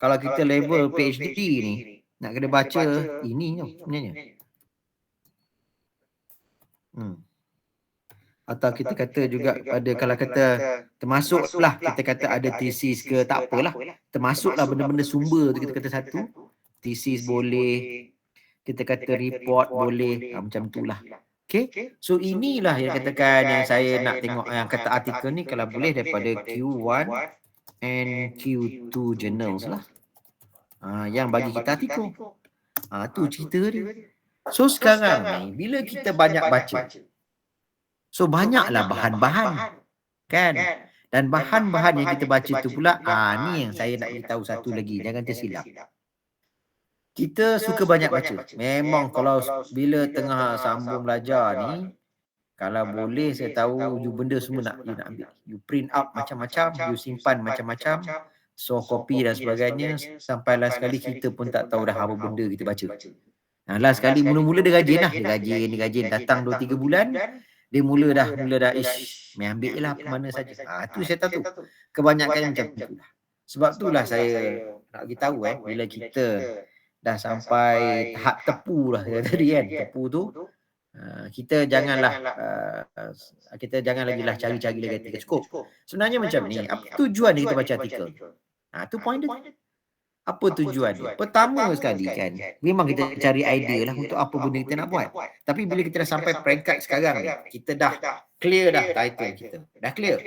kalau kita level PhD ni nak kena baca ini tau sebenarnya. Atau kita kata juga pada kalau kata termasuklah kita kata ada tesis ke tak apalah. Termasuklah benda-benda sumber tu kita kata satu. Tesis boleh. Kita kata report boleh. Macam itulah. Okay. So inilah yang katakan yang saya nak tengok yang kata artikel ni kalau boleh daripada Q1 and Q2 journals lah. Yang bagi kita artikel. Tu cerita dia. So sekarang ni bila kita banyak baca. So banyaklah bahan-bahan. Kan? Dan bahan-bahan yang kita baca tu pula ni yang saya nak beritahu satu lagi. Jangan tersilap. Kita suka banyak baca. Memang kalau bila tengah sambung belajar ni, kalau boleh saya tahu you benda semua you nak ambil. You print out macam-macam, you simpan macam-macam, so copy dan sebagainya, sampai last sekali kita pun tak tahu dah apa benda kita baca. Last sekali mula-mula dia rajin. Datang 2-3 bulan, dia mula dah main ambil je lah mana saja. Tu saya tahu tu. Kebanyakan macam tu lah. Sebab itulah saya nak beritahu bila kita dah sampai tahap tepu lah tadi kan. Tepu tu kita janganlah lagi cari-cari lagi artikel cukup. Sebenarnya macam ni, apa tujuan kita baca artikel? Tu point dia. Apa tujuan dia? Pertama sekali kan, memang kita cari idea lah untuk apa benda kita nak buat. Tapi bila kita dah sampai peringkat sekarang ni, kita dah clear dah title kita. Dah clear.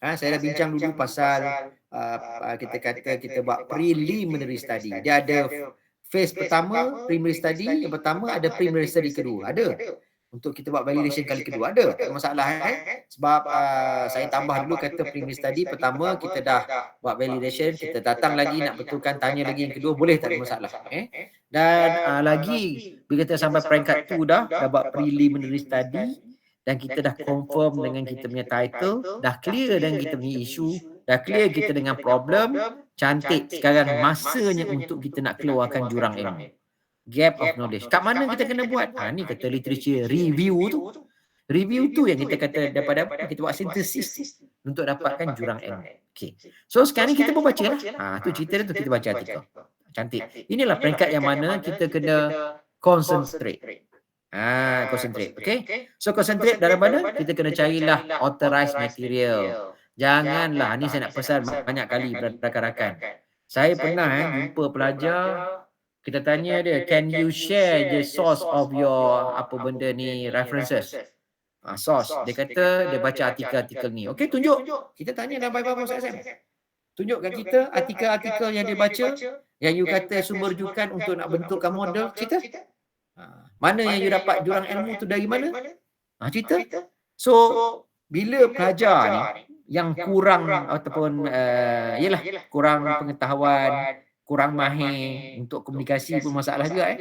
Saya dah bincang dulu pasal kita kata kita buat preliminary study. Dia ada phase pertama, preliminary study. Yang pertama ada preliminary study kedua. Ada. Untuk kita buat validation kali kedua. Ada. Tak ada masalah. Sebab saya tambah dulu kata preliminary study. Pertama kita dah buat validation. Kita datang lagi nak betulkan, tanya lagi yang kedua. Boleh, tak ada masalah. Dan lagi bila kita sampai peringkat tu dah buat preliminary study. Dan kita dah confirm dengan kita punya title. Dah clear dengan kita punya isu. Dah clear kita dengan problem. Cantik. Sekarang masanya untuk kita nak keluarkan jurang ilmu. Gap of knowledge. Kat mana kita kena buat? Ni kata literature review tu. Review tu yang kita kata daripada apa? Kita buat sintesis untuk dapatkan jurang ilmu. Okay. So sekarang ni kita pun baca lah. Tu cerita dia tu kita baca artikel. Cantik. Inilah peringkat yang mana kita kena concentrate. Concentrate. Okay. So concentrate dari mana? Kita kena carilah authorized material. Janganlah, ni saya nak pesan banyak kali rakan-rakan. Saya pernah jumpa pelajar, kita tanya dia, can you share the source of your apa benda ni references? Source. Dia kata dia baca artikel-artikel ni. Okey, tunjuk. Kita tanya dalam Bible SM. Tunjukkan kita artikel-artikel yang dia baca, yang you kata sumber rujukan untuk nak bentukkan model, cerita. Mana yang you dapat jurang ilmu tu dari mana? Cerita. So bila pelajar ni yang kurang ataupun yalah kurang pengetahuan, kurang mahir untuk komunikasi pun masalah juga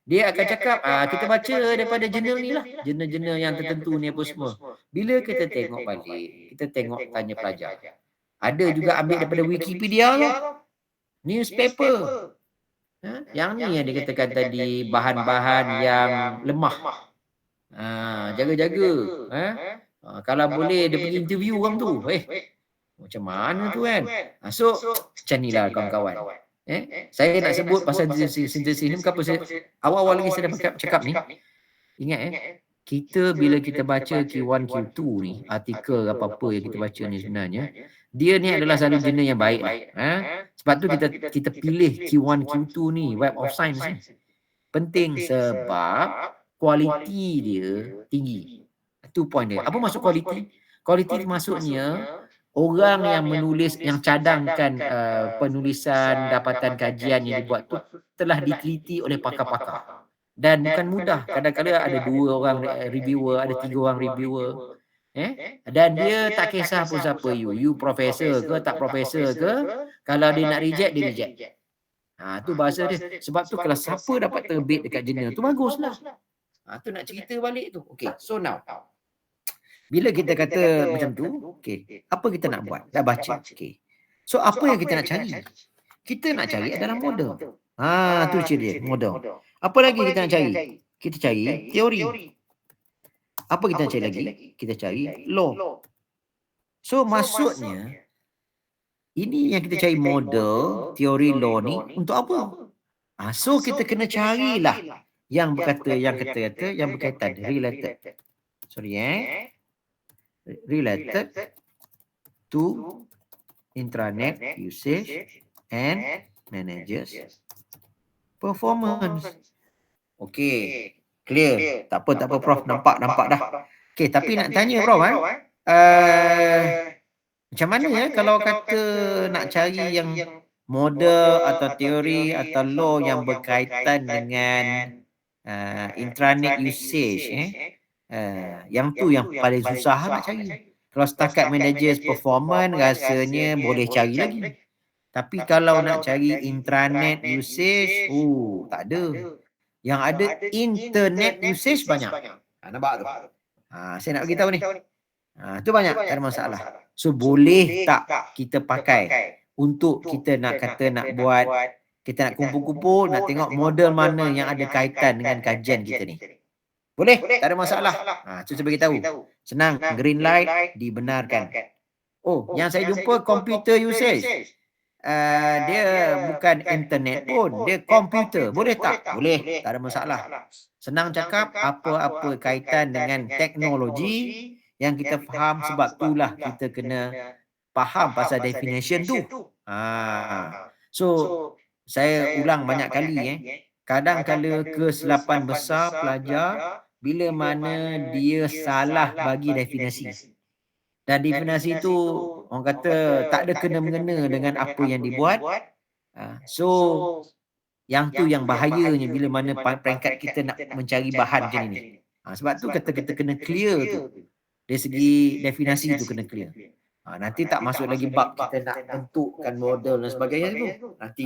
Dia akan cakap, kita baca daripada jurnal ni lah, jurnal-jurnal yang tertentu ni apa semua. Bila kita tengok balik, kita tengok tanya pelajar. Ada juga ambil daripada Wikipedia lah, newspaper. Yang ni yang dikatakan tadi bahan-bahan yang lemah. Jaga-jaga. Kalau boleh dia pergi interview orang tu. Macam mana tu kan? So, macam ni lah kawan-kawan. Saya nak sebut pasal sintesis ni, kenapa saya awal-awal lagi saya dah cakap ni. Ingat kita bila kita baca Q1, Q2 ni, artikel apa-apa yang kita baca ni sebenarnya, dia ni adalah satu jurnal yang baik lah. Sebab tu kita pilih Q1, Q2 ni, Web of Science ni. Penting sebab kualiti dia tinggi. Itu point dia. Apa maksud kualiti? Kualiti maksudnya orang yang menulis, yang cadangkan penulisan dapatan kajian yang dibuat tu telah diteliti oleh pakar-pakar. Dan bukan mudah. Kadang-kadang ada 2 orang reviewer, ada 3 orang reviewer. Dan dia tak kisah pun siapa you profesor ke, tak profesor ke, kalau dia nak reject, dia reject. Tu bahasa dia. Sebab tu kalau siapa dapat terbit dekat jurnal tu, baguslah. Tu nak cerita balik tu. Okay, so now. Bila kita kata macam tu, okay, apa kita nak buat? Dah baca. Okay. So, apa yang kita nak cari? Kita nak cari adalah model. Tu cerita dia, model. Apa lagi kita nak cari? Kita cari teori. Apa kita nak cari lagi? Kita cari law. So, maksudnya, ini yang kita cari model, teori law ni untuk apa? So, kita kena carilah yang berkaitan, related. Related to intranet usage and managers performance. Okay, clear. Tak apa Prof, nampak dah. Okay, tapi nak tanya Prof macam mana kalau kata nak cari yang model atau teori atau law yang berkaitan dengan intranet usage yang tu yang paling susah nak cari. Kalau setakat managers performance rasanya boleh cari lagi. Tapi kalau nak cari intranet usage, tak ada. Yang ada internet usage banyak. Nampak tu? Saya nak beritahu ni. Tu banyak, tak ada masalah. So boleh tak kita pakai untuk kita nak kata nak buat, kita nak kumpul-kumpul, nak tengok model mana yang ada kaitan dengan kajian kita ni. Boleh, tak ada masalah. Saya beritahu. Senang, green light, dibenarkan. Yang saya jumpa computer usage. Dia bukan internet pun, dia komputer. Boleh tak? Boleh, tak ada masalah. Senang cakap, apa-apa kaitan dengan teknologi yang kita faham, sebab itulah kita kena faham pasal definition tu. So, saya ulang banyak kali kadang-kala kesilapan besar pelajar bila mana dia salah bagi definisi. Dan definisi itu orang kata tak ada kena-mengena dengan apa yang dibuat. So yang tu yang bahayanya bila mana peringkat kita nak mencari bahan macam ni. Sebab tu kata kita kena clear tu. Dari segi definisi tu kena clear. Nanti tak masuk lagi bab kita nak bentukkan model dan sebagainya tu. Nanti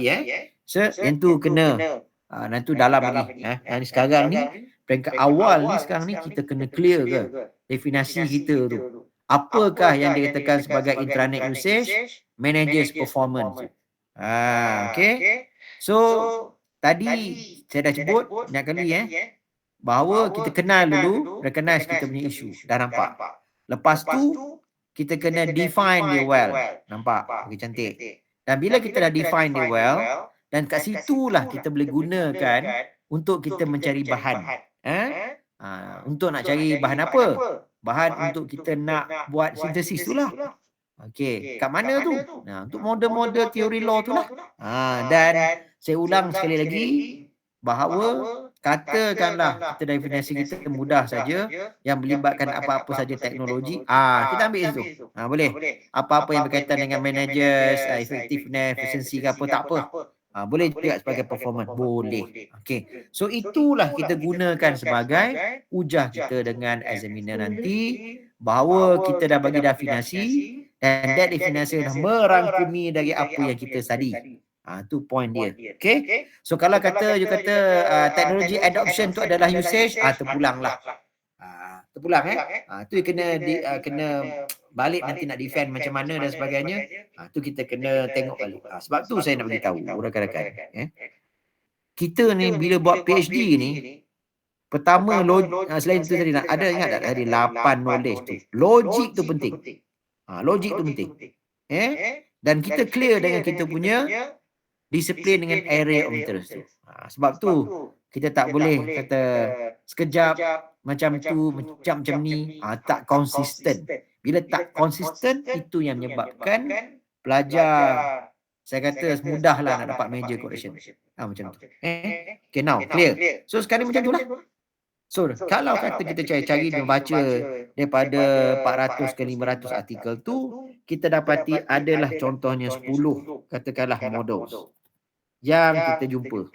So yang tu kena nanti dalam lagi. Yang sekarang ni peringkat awal ni sekarang ni kita kena clear ke definisi kita tu. Apakah yang dikatakan sebagai intranet usage, managers performance. Okay. So tadi saya dah sebut banyak kali bahawa kita kenal dulu, recognize kita punya isu. Dah nampak. Lepas tu kita kena define dia well. Nampak? Okay, cantik. Dan bila kita dah define dia well, dan kat situlah kita boleh gunakan untuk kita mencari bahan. Untuk nak cari bahan apa? Bahan untuk kita nak buat sintesis tu lah. Okey, kat mana tu? Untuk model-model teori law tu lah. Dan saya ulang sekali lagi bahawa katakanlah kita definisi kita mudah saja yang melibatkan apa-apa saja teknologi. Kita ambil itu. Boleh. Apa-apa yang berkaitan dengan managers, effectiveness, efficiency ke apa, tak apa. Boleh juga sebagai performance. Boleh. Okey. So itulah kita gunakan sebagai hujah kita dengan examiner nanti, bahawa kita dah bagi definisi Dan that definasi dah merangkumi dari apa yang kita study. Tu point dia. Okay. So kalau you kata teknologi adoption tu adalah usage, terpulanglah. Terpulang tu kena balik nanti nak defend macam mana dan sebagainya. Tu kita kena tengok balik. Sebab tu saya nak bagi tahu rakan-rakan. Kita ni bila buat PhD ni, pertama selain itu tadi ada ingat tak dari 8 knowledge tu. Logik tu penting. Logik tu penting. Dan kita clear dengan kita punya disiplin dengan area of interest tu. Sebab tu kita tak boleh kata sekejap macam tu, macam ni, tak konsisten. Bila tak konsisten, itu yang menyebabkan pelajar, saya kata mudahlah nak dapat major correction. Macam tu. Okay, now clear. So sekarang macam tu lah. So kalau kata kita cari membaca daripada 400 ke 500 artikel tu, kita dapati adalah contohnya 10 katakanlah models yang kita jumpa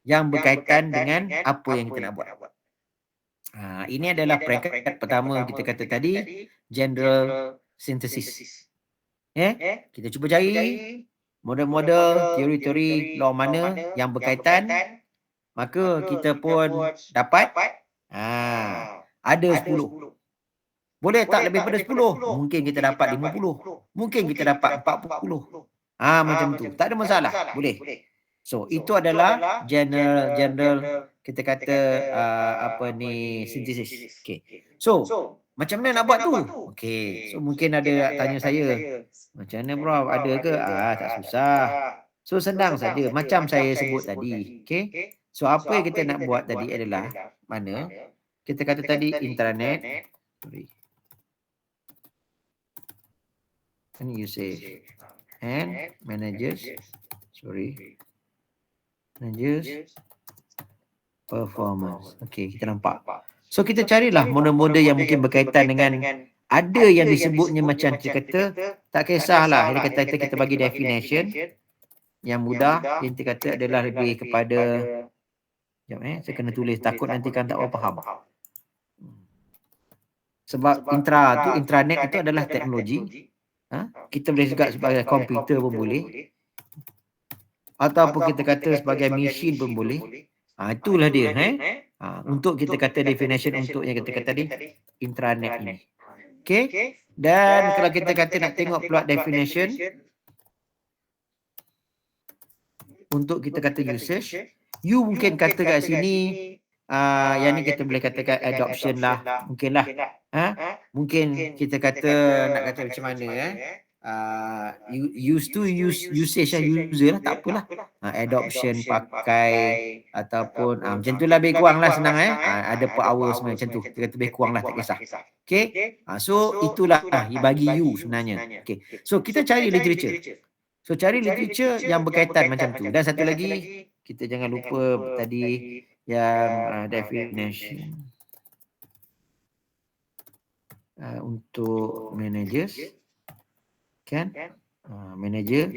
yang berkaitan dengan apa yang kita nak buat. Ini adalah peringkat pertama kita kata tadi, general synthesis. Kita cuba cari model-model, teori-teori law mana yang berkaitan, maka kita pun dapat ada 10. Boleh tak lebih pada 10? Mungkin kita dapat 50. Mungkin kita dapat 40. Macam tu. Tak ada masalah. Boleh. So, itu adalah general kita kata synthesis. Okay. So, macam mana nak buat tu? Okay. So, mungkin ada tanya saya, macam mana bro? Ada ke? Tak susah. So, senang saja. Macam saya sebut tadi. Okay. So, apa yang kita nak buat tadi adalah mana? Kita kata tadi intranet. And usage. And managers. Managers. Performance. Okay, kita nampak. So, kita carilah model-model yang mungkin berkaitan dengan ada yang disebutnya macam kita kata, tak kisahlah. Dia kata kita bagi definition yang mudah, yang kita kata adalah lebih kepada saya kena tulis, takut nanti kan tak orang faham. Sebab intranet itu adalah teknologi. Kita boleh juga sebagai komputer pun boleh. Ataupun kita kata sebagai mesin pun boleh. Itulah dia. Untuk kita kata definition untuk yang kita kata tadi, intranet ini. Okay. Dan kalau kita kata nak tengok pula definition untuk kita kata usage, you mungkin kata kat sini yang ni kita boleh katakan adoption lah, mungkin lah. Mungkin kita kata nak kata macam mana usage lah, user lah, tak apalah. Adoption pakai ataupun macam tu lah, lebih kurang lah, senang ada per hour sebenarnya macam tu. Kita kata lebih kurang lah, tak kisah. Okay. So itulah bagi you sebenarnya. Okay. So kita cari literature. So cari literature yang berkaitan macam tu. Dan satu lagi, kita jangan lupa tadi yang definition untuk managers. Kan? Manager.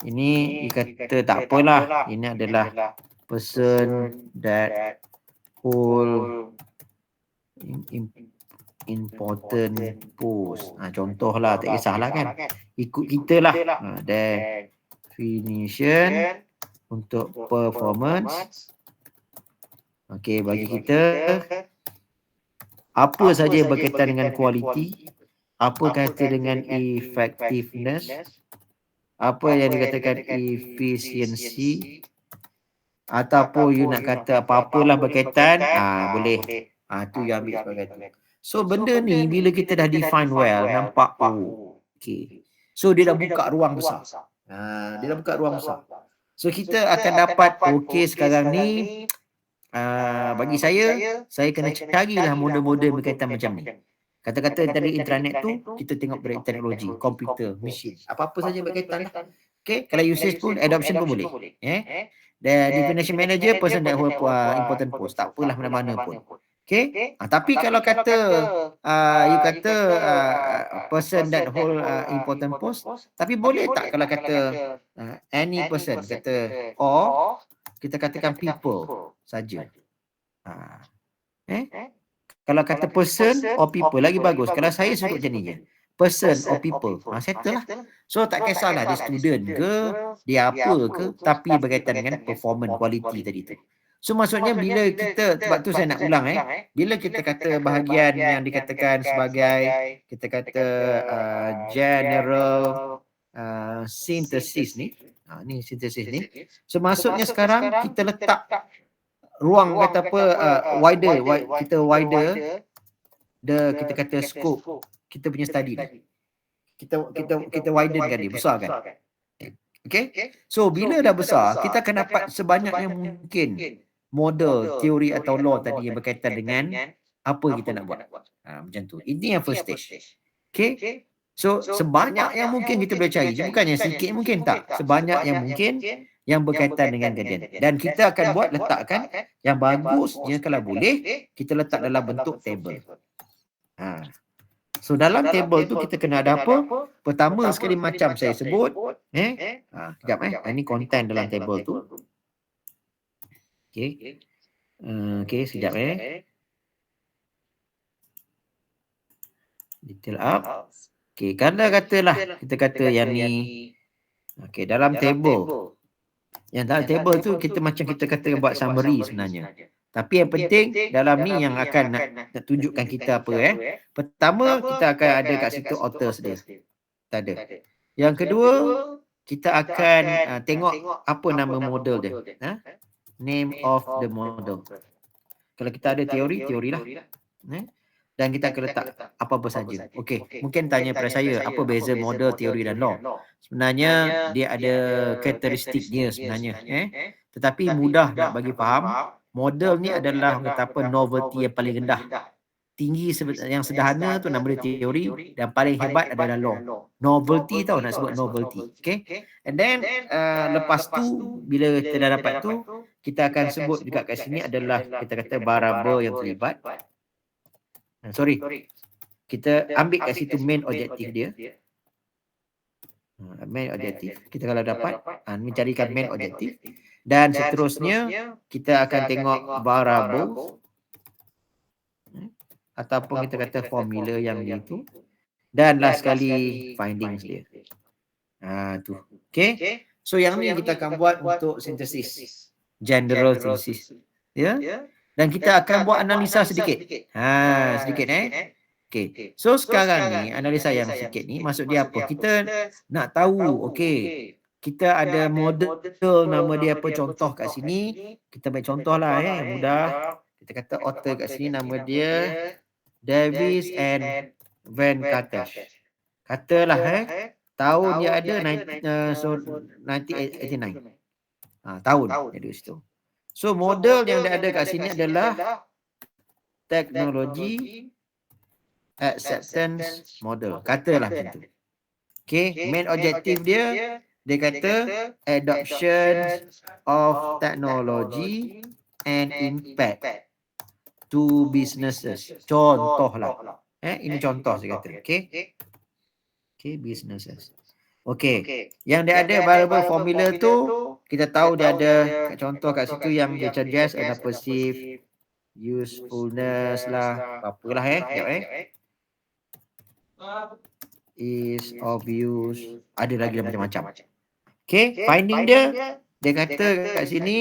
Ini dikata tak apalah. Ini adalah person that hold important post. Contohlah, tak kisahlah kan. Ikut kita lah. Definition untuk performance. Okey, bagi kita apa saja berkaitan dengan kualiti, apa kata dengan effectiveness, apa yang dikatakan efficiency, ataupun you nak kata apa-apalah berkaitan, boleh. Tu yang ambil sebagai tu. So benda ni bila kita dah define well, nampak okay. So dia dah buka ruang besar. Dia dah buka ruang besar. So kita akan dapat okay sekarang ni bagi saya kena carilah model-model berkaitan macam ni. Kata-kata dari intranet tu kita tengok dari teknologi, komputer, mesin, apa-apa saja berkaitan lah. Okay, kalau usage pun, adoption pun boleh. Dan definition manager, person that hold important post, tak apalah mana-mana pun. Okay, tapi kalau kata you kata person that hold important post, tapi boleh tak kalau kata any person, kata or kita katakan people saja. Kalau kata person or people lagi bagus. Kalau saya sebut macam ni je. person or people. Settle lah. So tak kisahlah dia student ke, dia apa ke, tapi berkaitan dengan performance quality tadi tu. So maksudnya bila kita, sebab tu saya nak ulang bila kita kata bahagian yang dikatakan sebagai, kita kata general synthesis ni, ni synthesis ni. So maksudnya sekarang kita letak ruang kata apa, wider kita kata scope kita punya study ni. Kita widenkan dia, besarkan. Okay? So bila dah besar, kita akan dapat sebanyak yang mungkin model, teori atau law tadi yang berkaitan dengan apa kita nak buat. Macam tu. Ini yang first stage. Okay? So sebanyak yang mungkin kita boleh cari. Bukannya sikit mungkin, tak. Sebanyak yang mungkin yang berkaitan dengan gradient. Dan kita akan buat, letakkan yang bagusnya kalau boleh, kita letak dalam bentuk table. So dalam table tu kita kena ada apa? Pertama sekali macam saya sebut, sekejap ini content dalam table tu. Okey. Okey, sekejap Detail up. Okey, katalah kita kata yang ni. Okey, dalam table. Yang dalam table tu kita macam kita kata buat summary sebenarnya. Tapi yang penting dalam ni yang akan nak tunjukkan kita apa Pertama kita akan ada kat situ authors dia. Tak ada. Yang kedua kita akan tengok apa nama model dia. Name of the model. Kalau kita ada teori lah. Dan kita akan letak apa-apa saja. Okey, mungkin tanya pada saya apa beza model, teori dan law. Sebenarnya dia ada karakteristik dia sebenarnya. Tetapi mudah nak bagi faham. Model ni adalah kata apa, novelty yang paling rendah. Tinggi yang sederhana tu nama dia teori, dan paling hebat adalah law. Novelty tau, nak sebut novelty. Okay? And then lepas tu bila kita dah dapat tu, kita akan sebut juga kat sini adalah kita kata variable yang terlibat. Kita ambil kat situ main objektif dia. Main objektif. Kita kalau dapat mencarikan main objektif. Dan seterusnya kita akan tengok variable ataupun kita kata formula yang dia tu. Dan last sekali findings dia. Tu. Okay. So yang ni kita akan buat untuk sintesis. General synthesis. Ya. Dan kita akan buat analisa sedikit. Sedikit Okay. So sekarang ni analisa yang sikit ni maksud dia apa? Kita nak tahu, okay, kita ada model nama dia apa, contoh kat sini. Kita ambil contoh lah mudah. Kita kata author kat sini nama dia Davis and Van Katesh. Katalah tahun dia ada 1989. Tahun dia ada situ. So model yang dia ada kat sini adalah teknologi acceptance model. Katalah macam tu. Okay, main objektif dia kata adoption of technology and impact to businesses. Contohlah. Ini contoh saya kata. Okay, businesses. Okay, yang dia ada variable formula tu, kita tahu dia ada contoh kat situ yang dia suggest and perceive usefulness lah, apalah is of use, ada lagi macam-macam. Okay, finding dia kata kat sini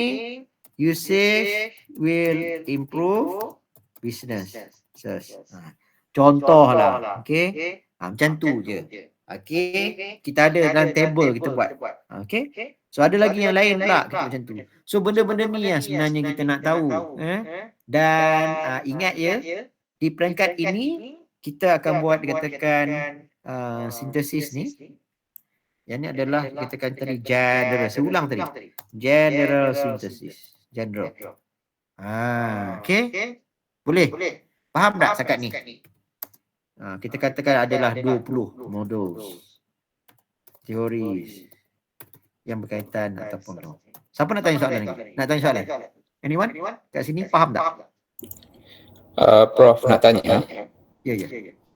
usage will improve business. Contoh lah. Okay, macam tu je. Okay, kita ada dalam table kita buat. Okay, so ada lagi yang lain pula kita macam tu. So benda-benda ni yang sebenarnya kita nak tahu. Dan ingat di peringkat ini kita akan buat dikatakan sintesis ni. Yang ni adalah dikatakan tadi general. Saya ulang tadi. General synthesis. General. Okay. Boleh? Faham tak setakat ni? Kita katakan adalah 20 modul. Teori yang berkaitan ataupun no. Siapa nak tanya soalan lagi? Nak tanya soalan? Anyone? Kat sini faham tak? Prof nak tanya. Ya.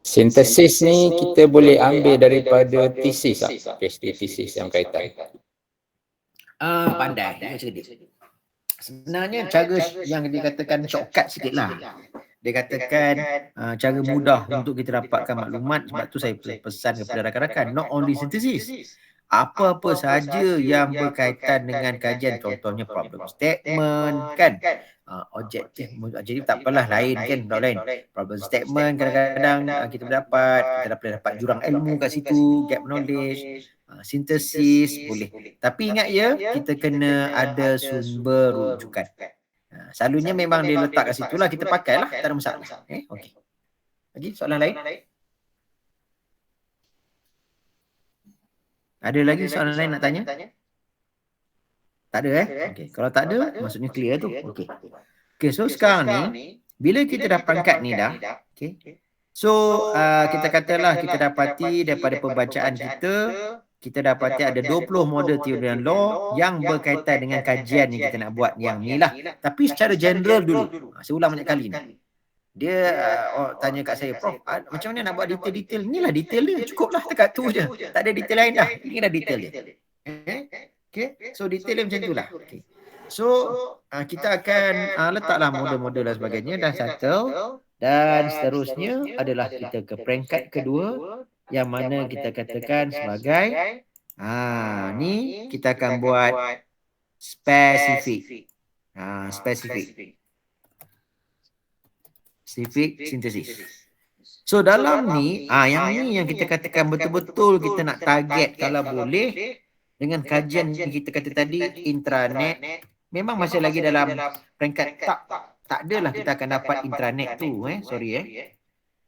Sintesis ni kita boleh ambil daripada tesis tak? PhD tesis yang berkaitan. Pandai. Sebenarnya cara yang dikatakan shortcut sikit lah. Dia katakan cara mudah untuk kita dapatkan maklumat, sebab tu saya pesan kepada rakan-rakan, not only synthesis, apa-apa saja yang berkaitan dengan kajian, contohnya problem statement kan, objektif, jadi tak apalah lain kan, lain problem statement kadang-kadang kita boleh dapat jurang ilmu kat situ, gap knowledge, sintesis boleh. Tapi ingat ya, kita kena ada sumber rujukan. Selalunya memang dia letak kat situ lah, kita pakailah, tak ada masalah. Okey. Lagi soalan lain? Ada lagi soalan lain nak tanya? Tak ada Okey. Kalau tak ada, maksudnya clear tu. Okey. Okey, so sekarang ni bila kita dah pangkat ni dah, okey. So kita katalah kita dapati daripada pembacaan kita dapati ada 20 model teori dan law yang berkaitan dengan kajian yang kita nak buat yang ni lah. Tapi secara general dulu. Saya ulang banyak kali ni. Dia tanya kat saya, Prof, macam mana nak buat detail-detail? Inilah detail dia, cukup lah dekat tu je. Tak ada detail lain dah. Inilah detail dia. Okay? So detail dia macam tu lah. Okay. So kita akan letaklah model-model dan sebagainya dan settle. Dan seterusnya adalah kita ke peringkat kedua yang mana kita katakan sebagai ni kita akan buat spesifik. Spesifik synthesis. So dalam ni yang kita katakan betul-betul kita nak target kalau boleh dengan kajian yang kita kata tadi intranet, memang masih lagi dalam peringkat tak adalah kita akan dapat intranet tu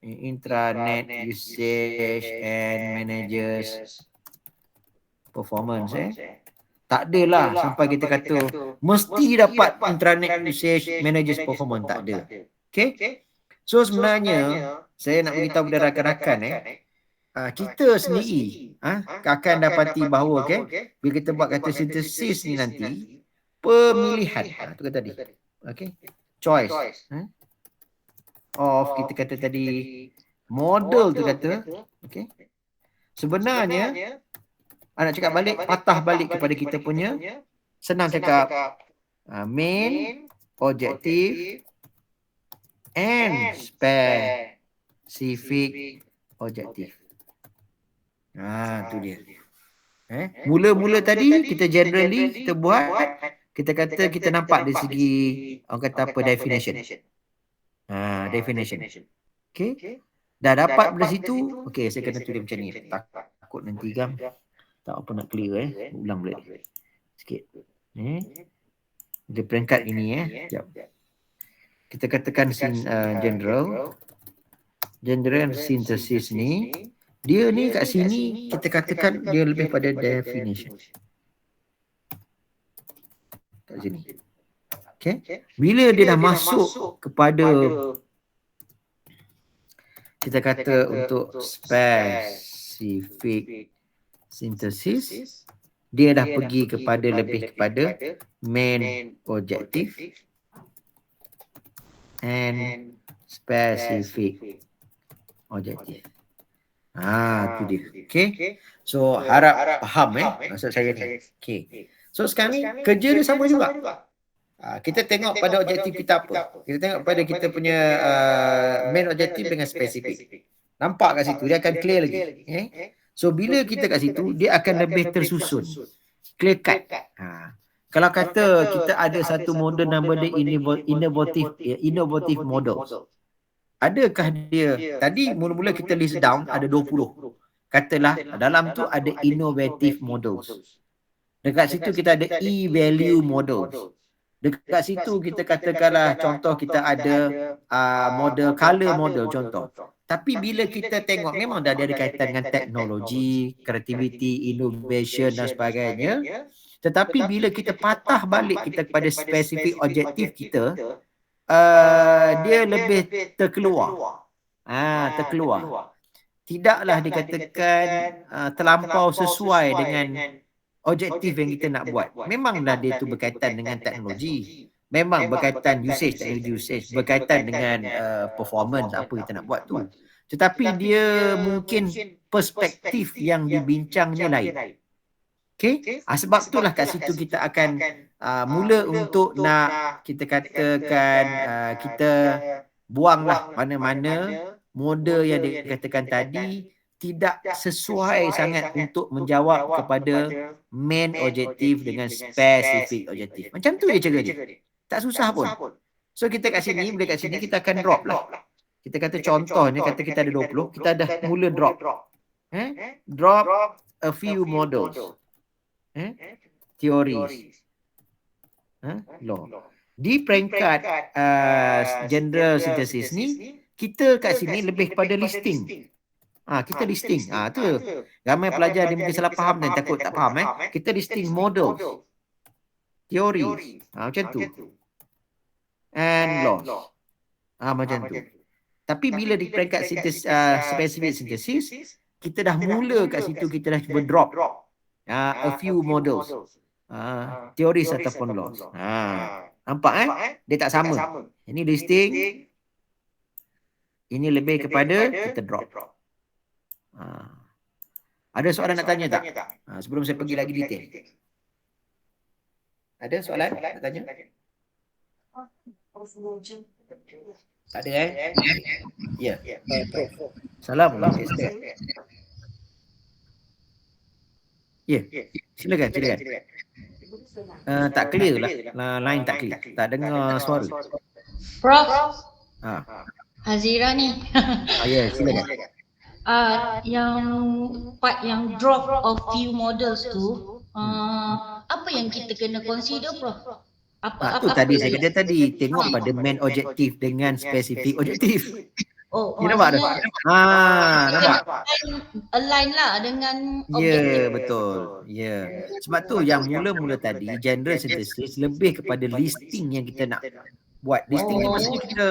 intranet usage and managers performance tak adalah sampai kita kata mesti dapat intranet usage managers performance, tak ada. Okay? So sebenarnya saya nak beritahu kepada rakan-rakan kita sendiri akan dapati bahawa bila kita buat kata sintesis ni nanti pemilihan tu kata tadi choice of kita kata tadi model tu kata sebenarnya nak cakap balik, patah balik kepada kita punya, senang cakap main, objektif and specific objektif. Tu dia. Mula-mula tadi kita generally kita buat, kita kata kita nampak dari segi orang kata apa definition. Definition. Okay. Dah dapat dari situ, okay, saya kena tulis macam ni. Takut nanti kan tak apa nak clear ulang balik sikit. Di peringkat ini sekejap. Kita katakan general synthesis ni, dia ni kat sini kita katakan dia lebih pada definition. Kat sini. Okay. Bila dia dah masuk kepada kita kata untuk specific synthesis, dia dah pergi kepada lebih kepada main objective and specific objective. Tu dia. Okay. So harap faham maksud saya ni. Okay. So sekarang ni kerja dia sama juga. Kita tengok pada objektif kita apa. Kita tengok pada kita punya main objektif dengan spesifik. Nampak kat situ dia akan clear lagi. So bila kita kat situ dia akan lebih tersusun. Clear cut. Kalau kata kita ada satu model nama dia innovative model. Adakah dia tadi mula-mula kita list down ada 20. Katalah dalam tu ada innovative models. Dekat situ kita ada e-value models. Dekat situ kita katakanlah contoh kita ada model color model contoh. Tapi bila kita tengok memang dah ada kaitan dengan teknologi, creativity, innovation dan sebagainya. Tetapi bila kita patah balik kita kepada spesifik objektif kita, dia lebih terkeluar. Terkeluar. Tidaklah dikatakan terlampau sesuai dengan objektif yang kita nak buat. Memanglah dia tu berkaitan dengan teknologi. Memang berkaitan teknologi usage, berkaitan dengan performance apa kita nak buat tu. Tetapi dia mungkin perspektif yang dibincangnya lain. Okay? Sebab itulah kat situ kita akan mula untuk nak kita katakan kita buanglah mana-mana model yang dikatakan tadi tidak sesuai sangat untuk menjawab kepada main objektif dengan spesifik objektif. Macam tu je cara dia. Tak susah pun. So kita kat sini, boleh kat sini kita akan drop lah. Kita kata contohnya, kata kita ada 20, kita dah mula drop. Drop a few models. Theories. Law. Di peringkat general synthesis ni, kita kat sini lebih kepada listing. Kita listing. Tu. Ramai pelajar dia mungkin salah faham dan takut tak faham. Kita listing models. Theories. Macam tu. And laws. Macam tu. Tapi bila di peringkat specific synthesis, kita dah mula kat situ, kita dah cuba drop a few models. Theories ataupun laws. Nampak dia tak sama. Ini listing. Ini lebih kepada kita drop. Ada soalan nak tanya tak? Sebelum saya pergi lagi detail. Ada soalan nak tanya? Tak ada Ya. Assalamualaikum. Ya. Silakan. Tak clear lah. Line tak clear. Tak dengar suara. Prof. Hazira ni. Ya, silakan. Yang part yang drop of few models tu, apa yang kita kena consider, Prof? Tu tadi saya kata tadi, tengok pada main objektif dengan spesifik objektif. You nampak dah? Nampak? Align lah dengan objektif. Ya, betul. Ya. Sebab tu yang mula-mula tadi, general synthesis lebih kepada listing yang kita nak buat. Listing ni maksudnya kita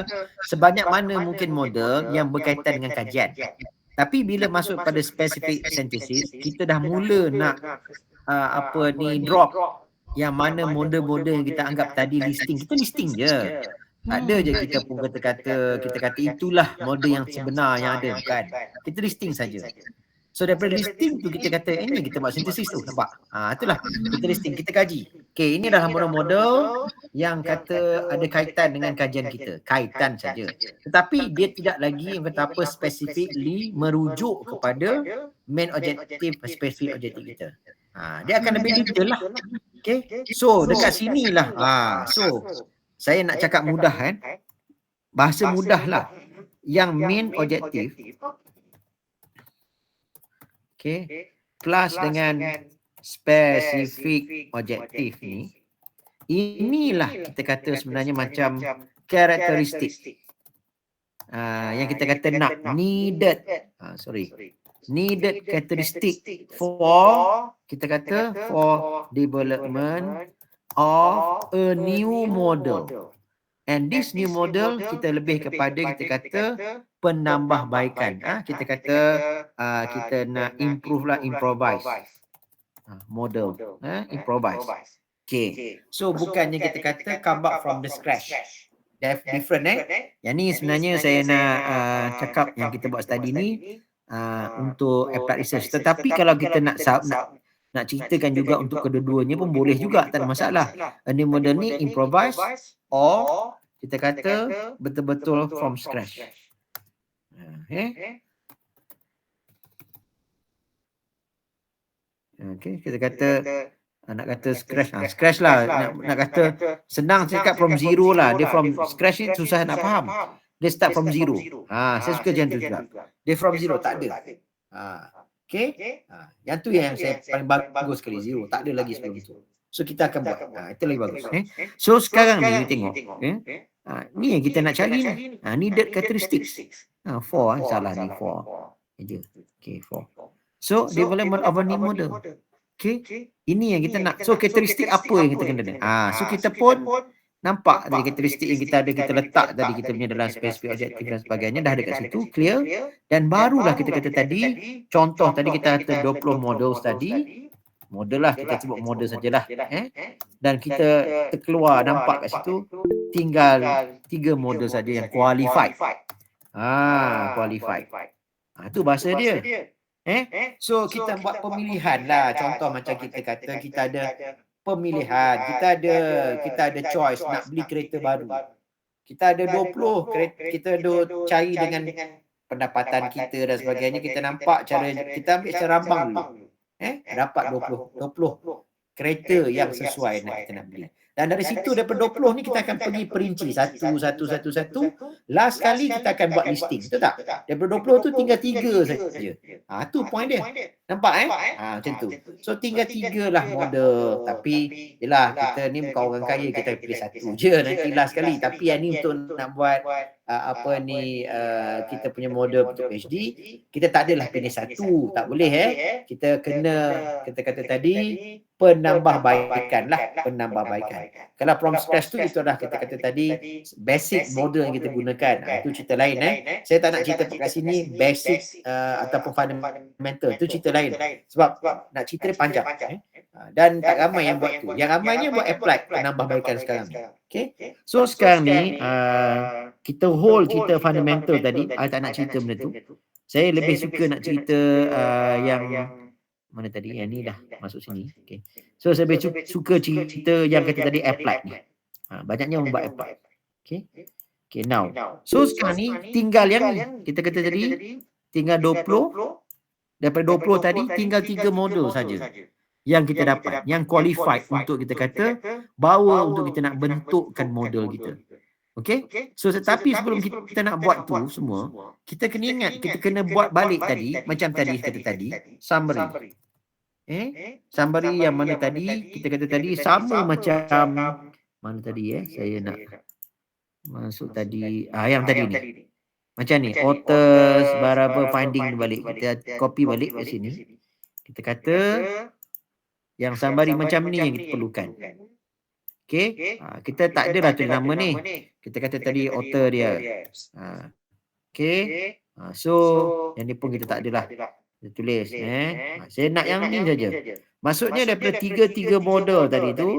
sebanyak mana mungkin model yang berkaitan dengan kajian. Tapi bila masuk pada specific synthesis, kita dah mula nak drop yang mana model-model yang kita anggap tadi listing. Kita listing je. Tak ada je kita pun kita kata itulah model yang sebenar yang ada. Bukan. Kita listing saja. So daripada listing tu kita kata ini kita buat sintesis tu. Nampak? Itulah. Kita listing, kita kaji. Okay, ini adalah model-model yang kata ada kaitan dengan kajian kita. Kaitan saja. Tetapi dia tidak lagi yang kata apa specifically merujuk kepada main objektif, spesifik objektif kita. Dia akan lebih detail lah. Okay. So dekat sinilah. So saya nak cakap mudah kan. Bahasa mudah lah. Yang main objektif. Okay. Plus dengan spesifik objektif ni. Inilah kita kata sebenarnya macam karakteristik. Yang kita kata nak. Needed. Needed characteristic for kita kata for development of a new model. And this new model kita lebih kepada kita kata penambahbaikan. Kita kata kita nak improve lah, improvise model. Improvise. Okay. So bukannya kita kata come back from the scratch. Different Yang ni sebenarnya saya nak cakap yang kita buat study ni untuk applied research. Tetapi kalau kita nak ceritakan juga untuk kedua-duanya pun boleh juga, tak ada masalah. New model ni improvise or kita kata betul-betul from scratch. Okay, kita kata nak kata scratch lah. Nak kata senang cakap from zero lah. Dia from scratch ni susah nak faham. Dia start from zero. Saya suka macam tu juga. Dia from zero, tak ada. Okay. Yang tu yang saya paling bagus sekali, zero. Tak ada lagi sebelum itu. So kita akan buat. Itu lagi bagus. So sekarang ni tengok. Ni yang kita nak cari ni. Needed characteristics. 4 salah ni 4. Okay, 4. So development of a new model. Okay. Ini yang kita nak. So karakteristik apa yang kita kena ada? So kita pun nampak dari karakteristik yang kita ada, kita letak tadi kita punya dalam spesifik objektif dan sebagainya, dah ada kat situ, clear. Dan barulah kita kata tadi, contoh tadi kita kata 20 model tadi, model lah, kita sebut model sajalah. Dan kita terkeluar, nampak kat situ, tinggal 3 model saja yang qualified. Qualified. Itu bahasa dia. So kita buat pemilihan lah, contoh macam kita kata, kita ada pemilihan, kita ada choice nak beli kereta baru. kita ada 20 kita do cari dengan pendapatan kita dan sebagainya, kita nampak cara kita ambil secara rambang dulu. Dapat 20 kereta yang sesuai nak kita nak beli. Dan dari situ daripada 20 ni kita akan pergi perinci satu. Last kali kita akan buat listing, betul tak? Daripada 20 tu tinggal 3 saja. Tu point dia. Nampak macam tu. So tinggal 3 lah model. Tapi yelah, kita ni bukan orang kaya, kita pilih satu je nanti last kali. Tapi yang ni untuk nak buat kita punya model untuk PhD, kita tak adalah pilih satu, tak boleh kita kena, kita kata tadi, penambahbaikan. Kalau from scratch tu, itu adalah kita kata tadi basic model yang kita gunakan. Itu cerita lain. Saya tak nak cerita kat sini basic ataupun fundamental, itu cerita lain. Sebab nak cerita dia panjang. Dan tak ramai yang buat tu. Yang ramainya buat apply penambahbaikan sekarang ni. Okay. So sekarang ni kita hold cerita fundamental tadi. I tak nak cerita benda tu. Saya lebih suka nak cerita yang mana tadi? Yang ni dah masuk sini. Okay. So saya lebih suka cerita yang kata tadi applied ni. Banyaknya orang buat applied. Okay, now. So sekarang ni tinggal yang ni. Kita kata tadi tinggal 20. Daripada 20 tadi tinggal 3 model saja yang kita dapat, yang qualified untuk kita kata bawa untuk kita nak bentukkan model kita. Okay? So tetapi sebelum kita nak buat tu semua, kita kena ingat, kita kena buat balik tadi, macam tadi kata tadi, summary. Summary yang mana tadi, kita kata tadi sama macam mana tadi saya nak masuk tadi, yang tadi ni. Macam ni, authors, variable finding balik. Kita copy balik ke sini. Kita kata yang summary macam ni yang kita perlukan. Okay. Kita tak adalah tulis nama ni. Kita kata tadi author dia. Okay. So, yang ni pun kita tak adalah. Kita tulis. Saya nak yang ni saja. Maksudnya daripada tiga model tadi tu,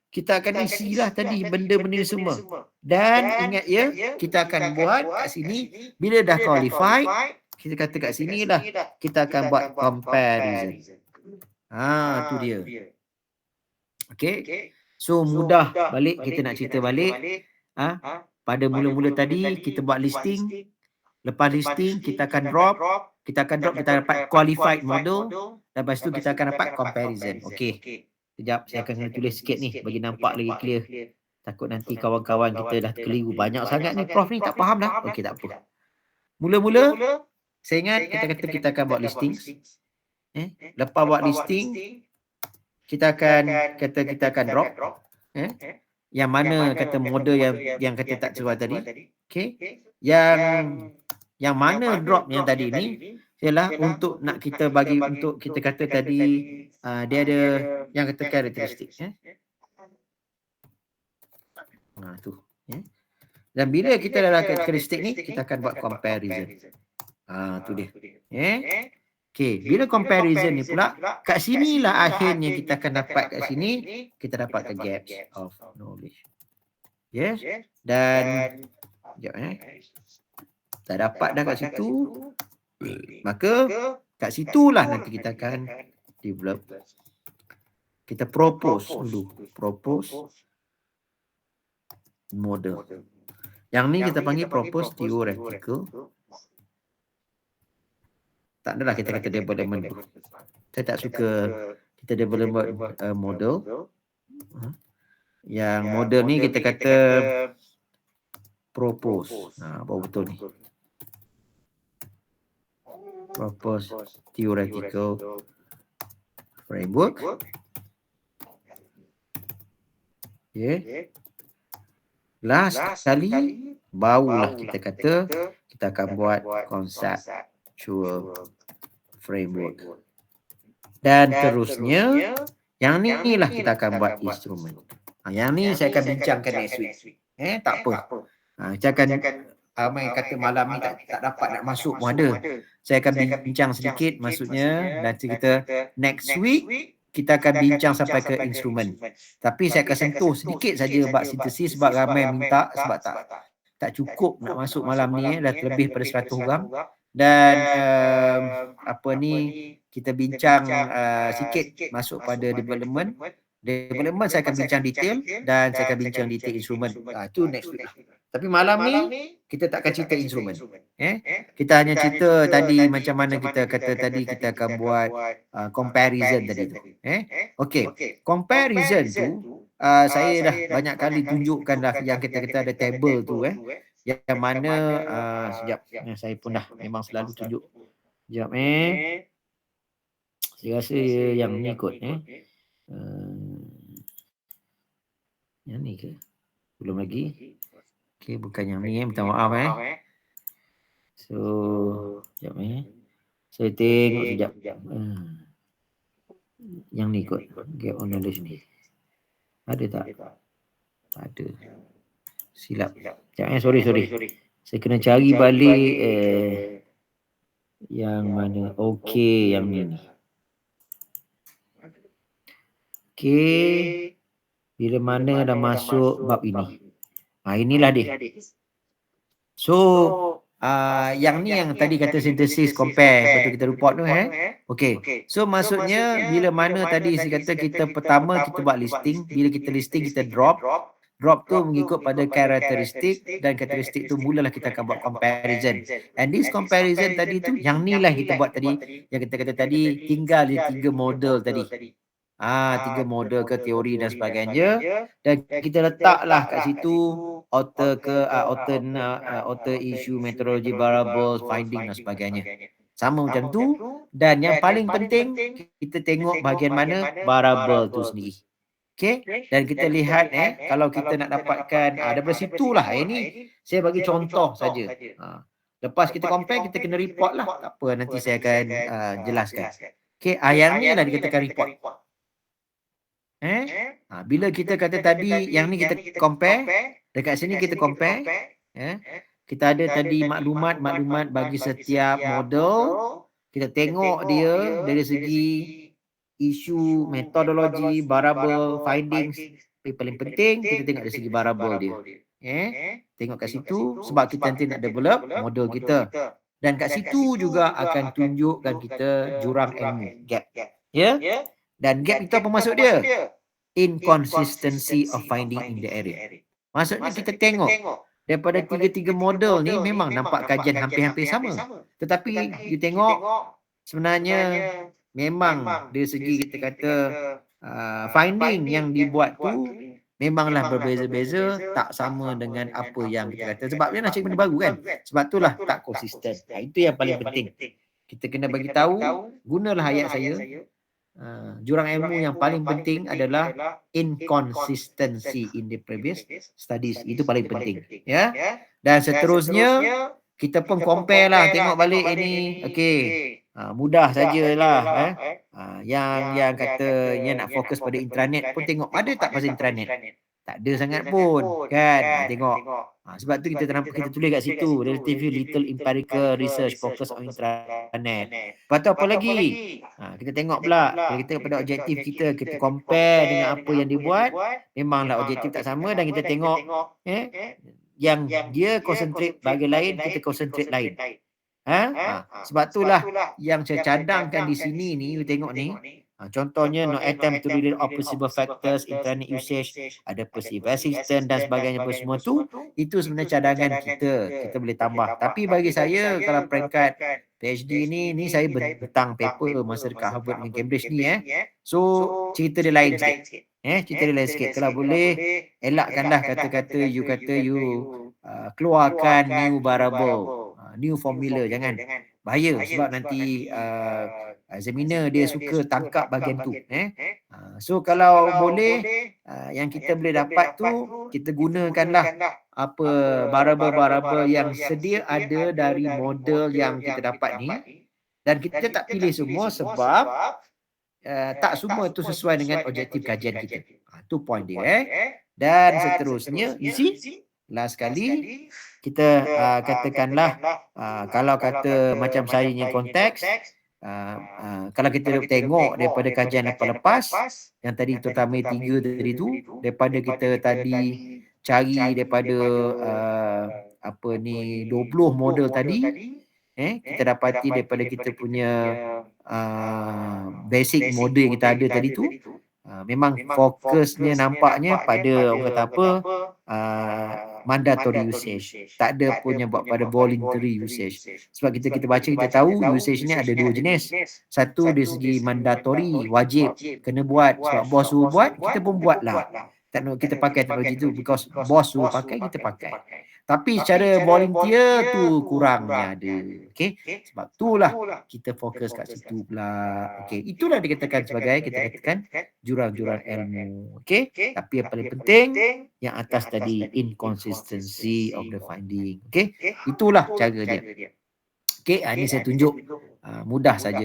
kita akan isilah tadi benda-benda semua. Dan ingat kita akan buat kat sini, bila dah qualified, kita kata kat sini lah, kita akan buat comparison. Tu dia. Okay. So mudah balik, kita nak cerita balik. Pada mula-mula tadi, kita buat listing. Lepas listing, kita akan drop. Kita dapat qualified model. Lepas tu kita akan dapat comparison. Okay. Sekejap, saya akan kena tulis sikit ni bagi nampak lagi clear. Takut nanti kawan-kawan kita dah keliru. Banyak sangat ni, Prof ni tak faham dah. Okey, tak apa. Mula-mula, saya ingat kita akan buat listing. Lepas buat listing, kita akan drop. Yang mana kata model yang kata tak sesuai tadi. Okey. Yang mana drop yang tadi ni ialah untuk nak kita bagi, untuk kita kata tadi dia ada yang kata karakteristik. Tu. Dan bila kita dah ada karakteristik ni, kita akan buat comparison. Tu dia. Okay, bila comparison ni pula, kat sinilah akhirnya kita akan dapat kat sini, kita dapat the gaps of knowledge. Yes. Dan tak dapat dah kat situ, maka kat situlah nanti kita akan develop. Kita propose dulu. Propose model. Yang ni kita panggil propose theoretical. Tak adalah kita kata development. Saya tak suka kita develop model. Yang model ni kita kata propose. Baru betul ni. Propose theoretical framework. Last kali barulah kita kata kita akan buat conceptual framework. Dan terusnya yang ni lah kita akan buat instrument. Yang ni saya akan bincangkan next week. Tak apa. Saya akan ramai kata malam ni tak dapat nak masuk pun ada. Saya akan bincang sedikit, maksudnya nanti kita next week kita akan bincang sampai ke instrumen. Tapi saya akan sentuh sedikit saja bab sintesis sebab ramai minta, sebab tak cukup nak masuk malam ni, dah lebih pada 100 orang. Dan kita bincang sikit masuk pada development. Development saya akan bincang detail dan saya akan bincang detail instrumen. Itu next week lah. Tapi malam ni kita takkan cerita instrumen. Kita hanya cerita tadi macam mana kita kata tadi kita akan buat comparison tadi tu. Okey, comparison tu saya dah banyak kali tunjukkan dah yang kita ada table tu yang mana sekejap saya pun dah memang selalu tunjuk. Sekejap saya rasa yang ni kot yang ni ke? Belum lagi. Okey, bukan yang ni minta maaf So, sekejap saya tengok sekejap. Yang ni kot, gap on knowledge ni. Ada tak? Tak ada. Silap. Sekejap sorry. Saya kena cari balik yang mana. Okey, yang ni. Okey. Bila mana dah masuk bab ini. Inilah dia. So, yang ni yang tadi kata sintesis compare lepas tu kita report tu Okey. So maksudnya bila mana tadi saya kata kita pertama kita buat listing, bila kita listing kita drop tu mengikut pada karakteristik dan karakteristik tu mulalah kita akan buat comparison. And this comparison tadi tu yang ni lah kita buat tadi yang kita kata tadi tinggal dia 3 model tadi. 3 model ke teori dan sebagainya dan kita letaklah kat situ author issue, methodology, variables, finding dan sebagainya. Sama macam tu dan yang paling penting kita tengok bahagian mana variable tu sendiri. Okey, dan kita lihat kalau kita nak dapatkan daripada situlah ini saya bagi contoh saja. Lepas kita compare kita kena report lah. Tak apa nanti saya akan jelaskan. Okey, yang ni lah dikatakan report. Bila kita kata tadi yang ni kita compare, dekat sini kita compare, kita ada tadi maklumat bagi setiap model, kita tengok dia dari segi isu, metodologi, variable, findings. Tapi paling penting kita tengok dari segi variable dia. Tengok kat situ sebab kita nanti nak develop model kita. Dan kat situ juga akan tunjukkan kita jurang ilmu, gap. Dan gap itu apa maksud dia? Inconsistency of finding in the area. Maksudnya kita tengok daripada 3 model ni memang nampak kajian hampir-hampir sama. Tetapi you tengok sebenarnya memang dari segi kita kata finding yang dibuat tu memanglah berbeza-beza, tak sama dengan apa yang kita kata. Sebab dia nak cari benda baru kan. Sebab itulah tak konsisten. Itu yang paling penting. Kita kena bagi tahu, gunalah ayat saya. Jurang ilmu yang paling penting adalah inconsistency in the previous studies. Itu paling penting. Dan seterusnya kita pun compare lah, tengok balik ini. Okey, mudah sajalah. Yang kata yang nak fokus pada intranet pun tengok ada tak pasal intranet. Tak ada sangat pun kan. Tengok. Sebab tu kita tulis kat situ relatively little empirical research focus on intranet. Lepas tu apa lagi? Kita tengok pula kita pada objektif kita compare dengan apa yang dibuat, memanglah objektif tak sama dan kita tengok yang dia concentrate bahagian lain, kita concentrate lain. Sebab itulah yang saya cadangkan di sini ni, you tengok ni. Contohnya no attempt to read all possible factors, internet usage, ada perceived resistance dan sebagainya apa semua tu, itu sebenarnya cadangan kita boleh tambah. Tapi bagi saya kalau peringkat PhD ni saya bentang paper masa dekat Harvard dengan Cambridge ni So cerita dia lain sikit. Cerita dia lain sikit. Kalau boleh elakkanlah kata-kata you keluarkan new variable, new formula, jangan. Bahaya sebab nanti examiner dia suka tangkap bahagian tu. So kalau boleh yang kita boleh dapat tu kita gunakanlah apa variable-variable yang sedia ada dari model yang kita dapat ni, dan kita tak pilih semua sebab tak semua itu sesuai dengan objektif kajian kita. Itu point dia. Dan seterusnya you see, last kali kita katakanlah kalau kata macam saya punya konteks, kalau kita tengok daripada kajian lepas yang tadi terutama 3 tadi tu, daripada kita tadi cari daripada 20 model tadi, kita dapati daripada kita punya basic model yang kita ada tadi tu, memang fokusnya nampaknya pada orang kata apa mandatory usage. Tak ada pun yang buat pada voluntary usage. Sebab kita baca, kita tahu usage ni ada dua jenis. Satu dari segi mandatory, wajib, kena buat. Sebab bos suruh buat, kita pun buatlah. Kita pakai teknologi tu because bos suruh pakai, kita pakai. Tapi secara volunteer tu kurangnya ada. Okey. Sebab itulah kita fokus kat situ pula. Okey. Itulah dikatakan sebagai kita katakan jurang-jurang ilmu. Okey. Tapi yang paling penting yang atas tadi inconsistency of the finding. Okey. Itulah cara dia. Okey, ini saya tunjuk mudah saja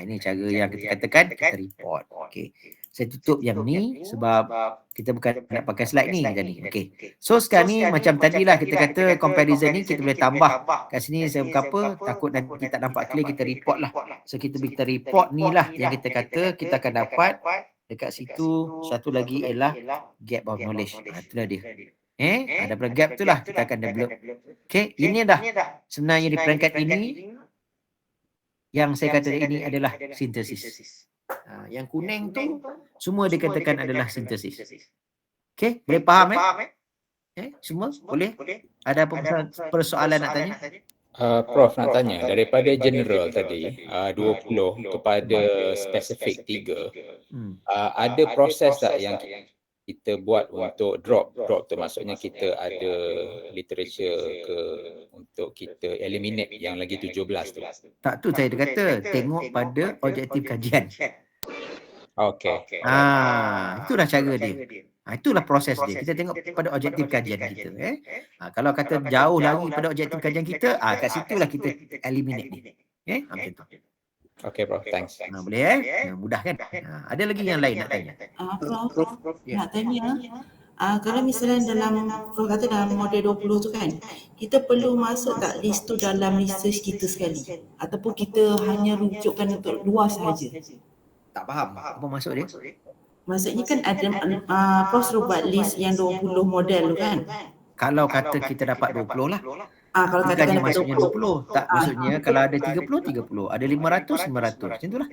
ini cara yang kita katakan kita report. Okey. Saya tutup yang ni sebab kita bukan nak pakai slide ni tadi. Okey. So sekarang ni macam tadilah kita kata comparison ni kita boleh tambah. Kat sini saya buka apa, takut nanti tak nampak clear, kita report lah. So kita report ni lah yang kita kata kita akan dapat dekat situ. Satu lagi ialah gap of knowledge. Itulah dia. Daripada gap tu lah kita akan develop. Okey, ini dah sebenarnya di peringkat ini yang saya kata ini adalah sintesis. Yang kuning tu semua dikatakan adalah sintesis. Okey, boleh faham semua? Boleh? Ada apa persoalan nak tanya? Prof nak tanya, daripada general tadi 20 kepada spesifik 3, ada proses tak yang kita buat untuk drop tu, maksudnya kita ada literature ke untuk kita eliminate yang lagi 17 tu? Tak, tu saya kata tengok pada objektif kajian. Okey. Itulah cara dia. Itulah proses dia. Kita tengok pada objektif kajian kita. Kalau kata jauh lagi pada objektif kajian kita, kat situlah kita eliminate dia. Macam tu. Okey Prof, thanks. Boleh mudah kan? Ada lagi yang lain nak tanya? Prof, nak tanya, kalau misalnya Prof kata dalam model 20 tu kan, kita perlu masuk tak list tu dalam research kita sekali? Ataupun kita hanya rujukkan untuk luas sahaja? Tak faham apa maksud dia? Maksudnya kan ada Prof suruh buat list yang 20 model tu kan? Kalau kata kita dapat 20 lah. Kalau katakan dapat maksudnya 20. Tak, maksudnya kalau ada 30, ada 500, macam itulah.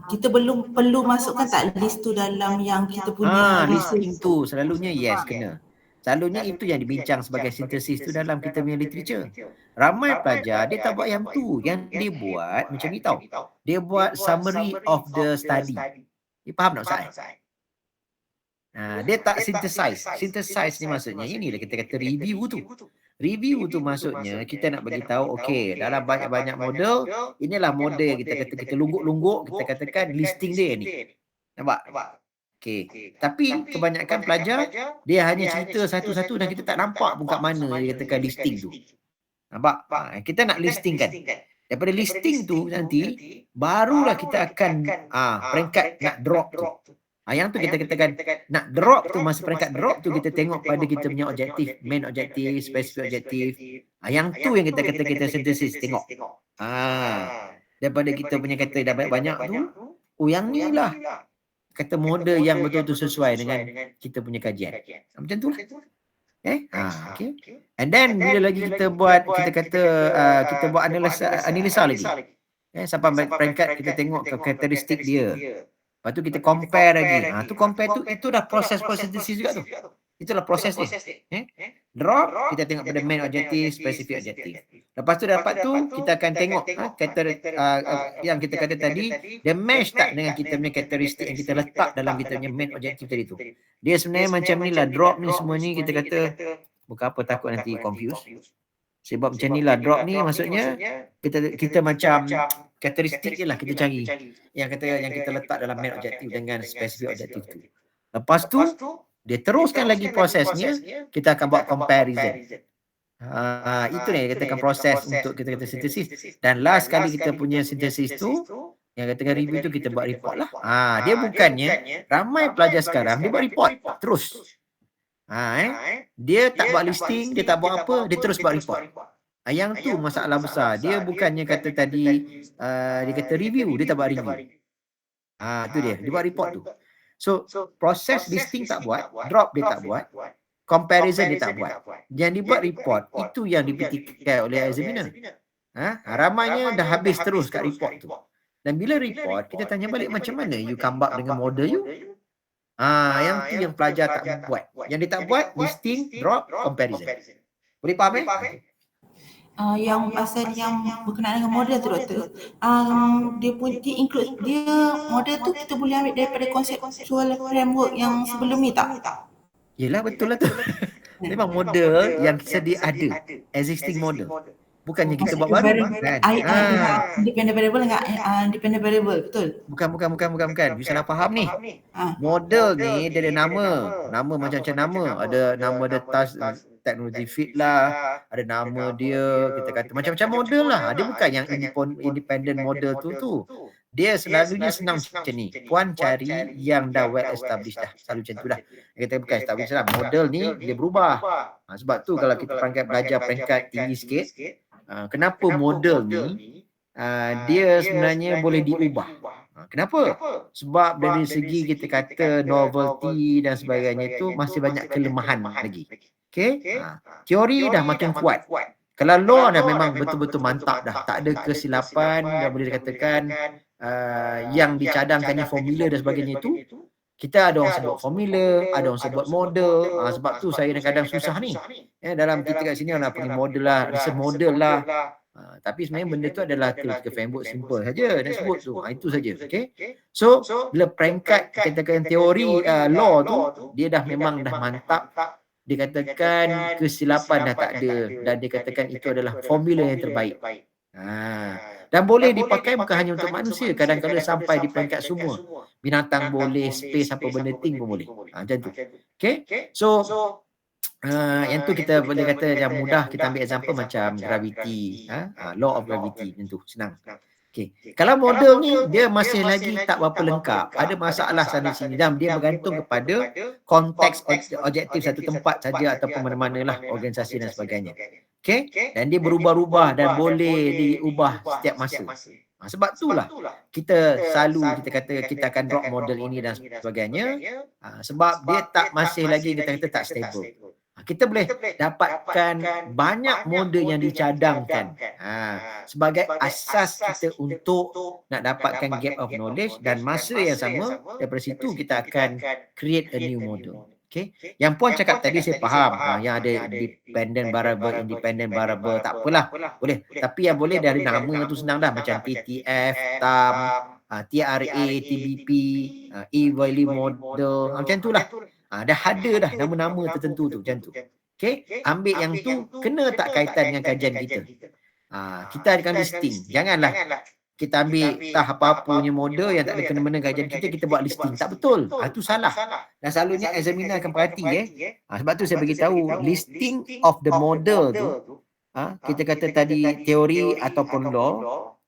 Kita belum perlu masukkan tak list tu dalam yang kita punya listing tu selalunya yes, kena. Selalunya itu yang dibincang sebagai sintesis tu dalam kita punya literature. Ramai pelajar dia tak buat yang tu. Yang dia buat macam ni tau. Dia buat summary of the study. Dia faham tak Ustaz? Dia tak synthesize. Synthesize ni maksudnya inilah kita kata review tu. Review tu maksudnya kita nak bagi tahu okey, dalam banyak-banyak model, inilah model kita kata kita lungguk-lungguk, kita katakan listing dia ni. Nampak? Okey. Tapi kebanyakan pelajar dia hanya cerita satu-satu dan kita tak nampak pun kat mana dia katakan listing tu. Nampak? Kita nak listing kan. Daripada listing tu nanti barulah kita akan peringkat nak drop tu. Yang tu kita katakan nak drop tu, masa peringkat drop tu kita tengok pada kita punya objektif, main objektif, spesifik objektif. Yang tu yang kita kata kita sintesis tengok. Daripada kita punya kata dah banyak tu, yang ni lah kata model yang betul-betul sesuai dengan kita punya kajian. Macam tu lah. Okay. And then bila lagi kita buat, kita kata kita buat analisa lagi. Sampai peringkat kita tengok ke karakteristik dia. Lepas tu kita compare lagi. Tu compare tu, itu dah proses sintesis juga tu. Itulah proses dia. Drop, kita tengok pada main objektif, spesifik objektif. Lepas tu dapat tu, kita akan tengok yang kita kata tadi, dia match tak dengan kita punya karakteristik yang kita letak dalam kita punya main objektif tadi tu. Dia sebenarnya macam ni lah, drop ni semua ni kita kata, bukan apa takut nanti confuse. Sebab macam ni lah, drop ni maksudnya, kita macam karakteristik je lah kita cari. Yang kita letak dalam main objektif dengan spesifik objektif tu. Lepas tu, dia teruskan lagi prosesnya, kita akan buat comparison. Itu ni katakan proses untuk kita kata sintesis. Dan last kali kita punya sintesis tu, yang katakan review tu kita buat report lah. Dia bukannya, ramai pelajar sekarang, dia buat report terus. Dia tak buat listing, dia tak buat apa, dia terus buat report. Yang tu masalah besar. Dia bukannya kata tadi, dia kata review, dia tak buat review. Itu dia buat report tu. So, proses listing tak buat, drop dia tak buat, comparison dia tak buat. Yang dibuat report, itu yang dipetikai oleh examiner. Ramainya dah habis terus kat report tu. Dan bila report, kita tanya balik macam mana you come back dengan model you? Yang tu yang pelajar tak buat. Yang dia tak buat, listing, drop, comparison. Boleh faham Yang pasal yang berkenaan dengan model tu doktor, dia include dia model tu kita boleh ambil daripada conceptual framework yang sebelum ni tak? Yelah, betul lah tu. Memang model yang sedia ada, existing model. Bukannya kita buat baru kan? Independent variable dengan dependent variable, betul? Bukan. You salah faham ni. Model ni dia ada nama macam-macam nama. Ada nama dia task teknologi fit lah, ada nama dia, kita kata macam-macam model lah. Dia bukan yang independent model tu. Dia selalunya senang macam ni. Puan cari yang dah well established dah. Selalu macam tu dah. Kita bukan established lah. Model ni dia berubah. Sebab tu kalau kita belajar peringkat tinggi sikit, kenapa model ni dia sebenarnya boleh diubah. Kenapa? Sebab dari segi kita kata novelty dan sebagainya tu masih banyak kelemahan lagi. Okay? Teori dah makin kuat. Kalau law dah memang betul-betul mantap dah. Tak ada kesilapan, dah boleh dikatakan yang dicadangkannya formula dan sebagainya itu. Kita ada orang sebut formula, ada orang sebut model. Sebab tu saya kadang-kadang susah ni. Dalam kita kat sini orang panggil model lah, research model lah. Tapi sebenarnya benda tu adalah theoretical framework simple saja nak sebut tu. Itu saja. Okay? So, bila peringkat katakan teori law tu, dia dah memang dah mantap. Dikatakan kesilapan dah tak ada dan dikatakan itu adalah formula yang terbaik. Dan boleh dipakai bukan hanya untuk manusia, kadang-kadang sampai di peringkat semua. Binatang boleh, space apa benda ting pun boleh. Macam tu. Okay? So, yang tu kita boleh kata yang mudah kita ambil example macam gravity, law of gravity, macam tu, senang. Okay. Kalau model ni dia masih lagi tak berapa lengkap, ada masalah sana sini dan dia bergantung kepada konteks objektif satu tempat saja ataupun mana-mana lah organisasi dan sebagainya. Okay? Dan dia berubah-ubah dan boleh diubah setiap masa. Sebab itulah kita selalu kita kata kita akan drop model ini dan sebagainya, sebab dia tak masih lagi kita kata tak stable. Kita boleh dapatkan banyak model yang dicadangkan sebagai asas kita untuk nak dapatkan gap of knowledge, dan masa yang sama daripada situ kita akan create a new model. Okay? Yang Puan cakap tadi saya faham, yang ada dependent variable, independent variable, tak apalah, boleh. Tapi yang boleh dari nama tu senang dah, macam TTF, TAM, TRA, TBP, E-value model, macam tu lah. Dah ada dah nama-nama tertentu tu, macam tu. Okay? Ambil yang tu, kena tak kaitan dengan kajian kita. Kita akan listing. Janganlah kita ambil apa-apa punya model yang tak ada kena-mena kajian kita buat listing. Tak betul. Itu salah. Dan selalunya examiner akan perhati. Sebab tu saya beritahu, listing of the model tu, kita kata tadi teori ataupun law,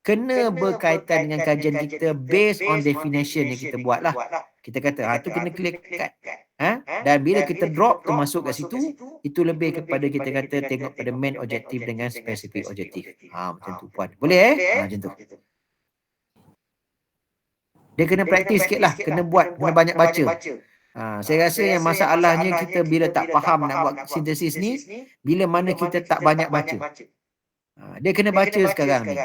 kena berkaitan dengan kajian kita based on definition yang kita buat lah. Kita kata, itu kena clear cut. Dan bila kita drop tu masuk kat situ, itu lebih kepada kita kata tengok pada main objektif dengan spesifik objektif. Macam tu Puan. Boleh macam tu. Dia kena praktis sikit lah, kena buat, kena banyak baca. Saya rasa yang masalahnya kita bila tak faham nak buat sintesis ni, bila mana kita tak banyak baca. Dia kena baca sekarang ni.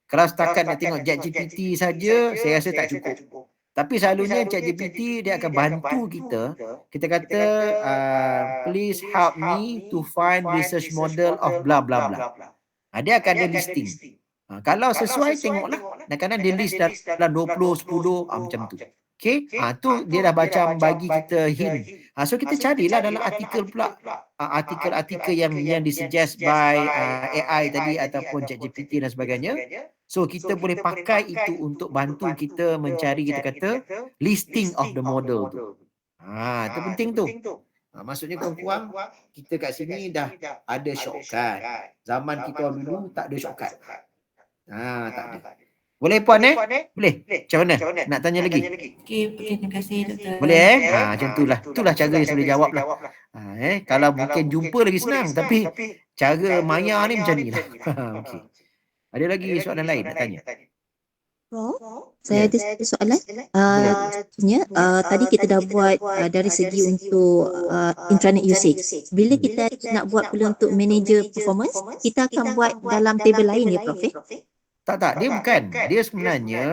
Kalau setakat nak tengok ChatGPT saja, saya rasa tak cukup. Tapi selalunya ChatGPT dia akan bantu kita. Kita kata, please help me to find research model of blah blah blah. Dia akan ada listing. Kalau sesuai tengoklah. Kadang-kadang dia list dalam 20, 10, macam tu. Okay, tu dia dah macam bagi kita hint. So kita carilah dalam artikel pula, artikel-artikel yang disuggest by AI tadi ataupun ChatGPT dan sebagainya. So kita boleh pakai itu untuk bantu kita mencari kita kata listing of the model tu. Itu penting tu. Maksudnya kawan-kawan, kita kat sini dah ada shortcut. Zaman kita dulu tak ada shortcut. Tak ada. Boleh Puan Boleh? Macam mana? Nak tanya lagi? Okey, terima kasih doktor. Boleh macam itulah. Itulah cara yang saya boleh jawab lah. Kalau mungkin jumpa lagi senang, tapi cara maya ni macam ni lah. Okey. Ada lagi soalan lain nak tanya? Saya ada satu soalan. Tadi kita dah buat dari segi untuk intranet usage. Bila kita nak buat pula untuk manager performance, kita akan buat dalam table lain ya Prof? Tak, dia bukan. Dia sebenarnya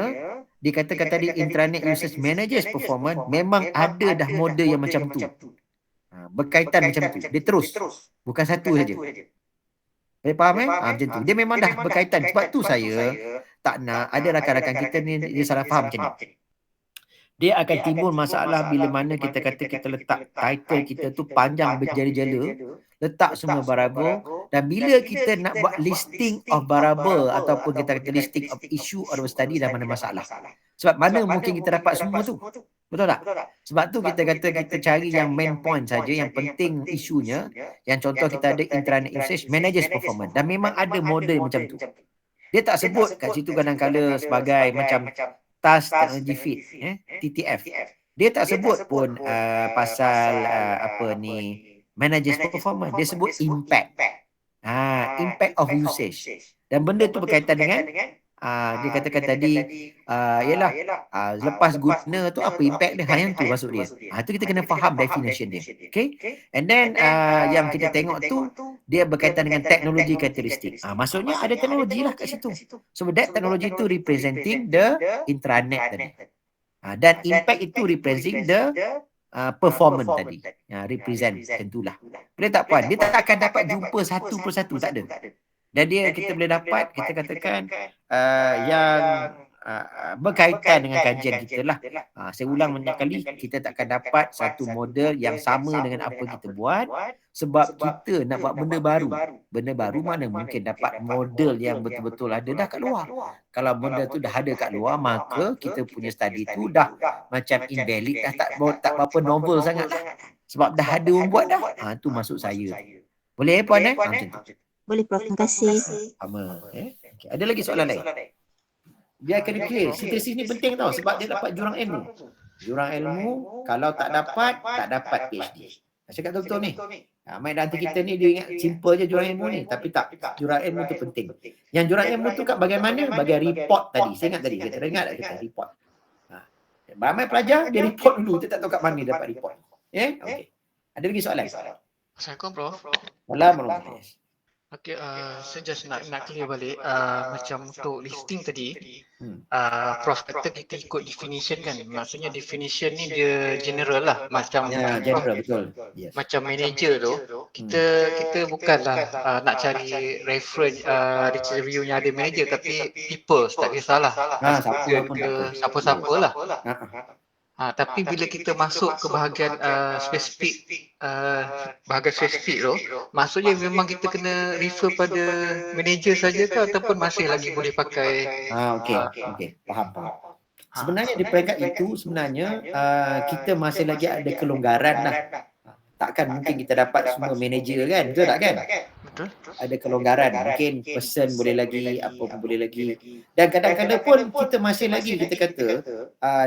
dikatakan tadi intranet users managers performance, memang ada dah model yang macam tu. Berkaitan macam tu. Dia terus. Bukan satu saja. Boleh faham macam tu. Dia memang dah berkaitan. Sebab tu saya tak nak ada rakan-rakan kita ni dia salah faham macam ni. Dia akan timbul masalah bila mana kita kata kita letak title kita tu panjang berjela-jela, letak semua variable, dan bila kita nak buat listing of variable ataupun kita kata listing of issue or study dah mana masalah. Sebab mana mungkin kita dapat semua tu? Betul tak? Sebab tu kita kata kita cari yang main point saja, yang penting isunya. Yang contoh kita ada intranet usage, managers performance, dan memang ada model macam tu. Dia tak sebut kat situ kadang-kadang sebagai macam task technology fit, TTF. Dia tak sebut pun pasal managers performance. Dia sebut impact. Impact of usage. Dan benda tu berkaitan dengan dia katakan tadi ialah lepas guna tu apa impact dia, yang tu maksud dia. Tu kita kena faham definition dia. Okay, and then yang kita tengok tu dia berkaitan dengan teknologi karakteristik. Maksudnya ada teknologi lah kat situ. So that teknologi tu representing the intranet tadi. Dan impact itu representing the performance tadi. Represent tentulah. Boleh tak puan? Dia tak akan dapat jumpa satu persatu, tak ada. Dan dia kita boleh dapat, kita katakan yang berkaitan dengan kajian kita lah. Saya ulang banyak kali, kita tak akan dapat satu model yang sama dengan apa kita buat, sebab kita nak buat benda baru. Benda baru mana mungkin dapat model yang betul-betul ada dah kat luar. Kalau model tu dah ada kat luar, maka kita punya study tu dah macam invalid, dah tak berapa novel sangat lah. Sebab dah ada orang buat dah. Tu maksud saya. Boleh puan macam tu. Boleh Prof, terima kasih. Sama. Okay. Ada lagi soalan lain? Biar kena clear. Sintesis ni penting tau sebab dia dapat jurang ilmu. Jurang ilmu kalau tak dapat PhD. Saya cakap betul ni. Main nanti kita ni dia ingat simple je jurang ilmu ni. Tapi tak. Jurang ilmu tu penting. Yang jurang ilmu tu kat bagaimana? Bagai report tadi. Saya ingat tadi. Kita ingat tak kita report. Ramai pelajar dia report dulu. Dia tak tahu kat mana dia dapat report. Okay. Ada lagi soalan? Assalamualaikum Prof. Assalamualaikum. Okay, saya just nak clear balik macam untuk listing tadi, Prof kata kita ikut definition kan, maksudnya definition ni dia general lah, macam general, betul. Yes. Macam manager tu, kita bukanlah nak cari reference review yang ada manager, tapi people, tak kisahlah. Siapa-siapa lah. Tapi bila kita masuk ke bahagian spesifik, bahagian spesifik tu, maksudnya memang kita kena refer pada manager saja ke ataupun masih lagi boleh pakai? Okey, faham. Sebenarnya di peringkat itu sebenarnya kita masih lagi ada kelonggaran lah. Takkan mungkin kita dapat semua manager kan, betul tak kan? Betul. Ada kelonggaran, mungkin person boleh lagi, apa pun boleh lagi. Dan kadang-kadang pun kita masih lagi, kita kata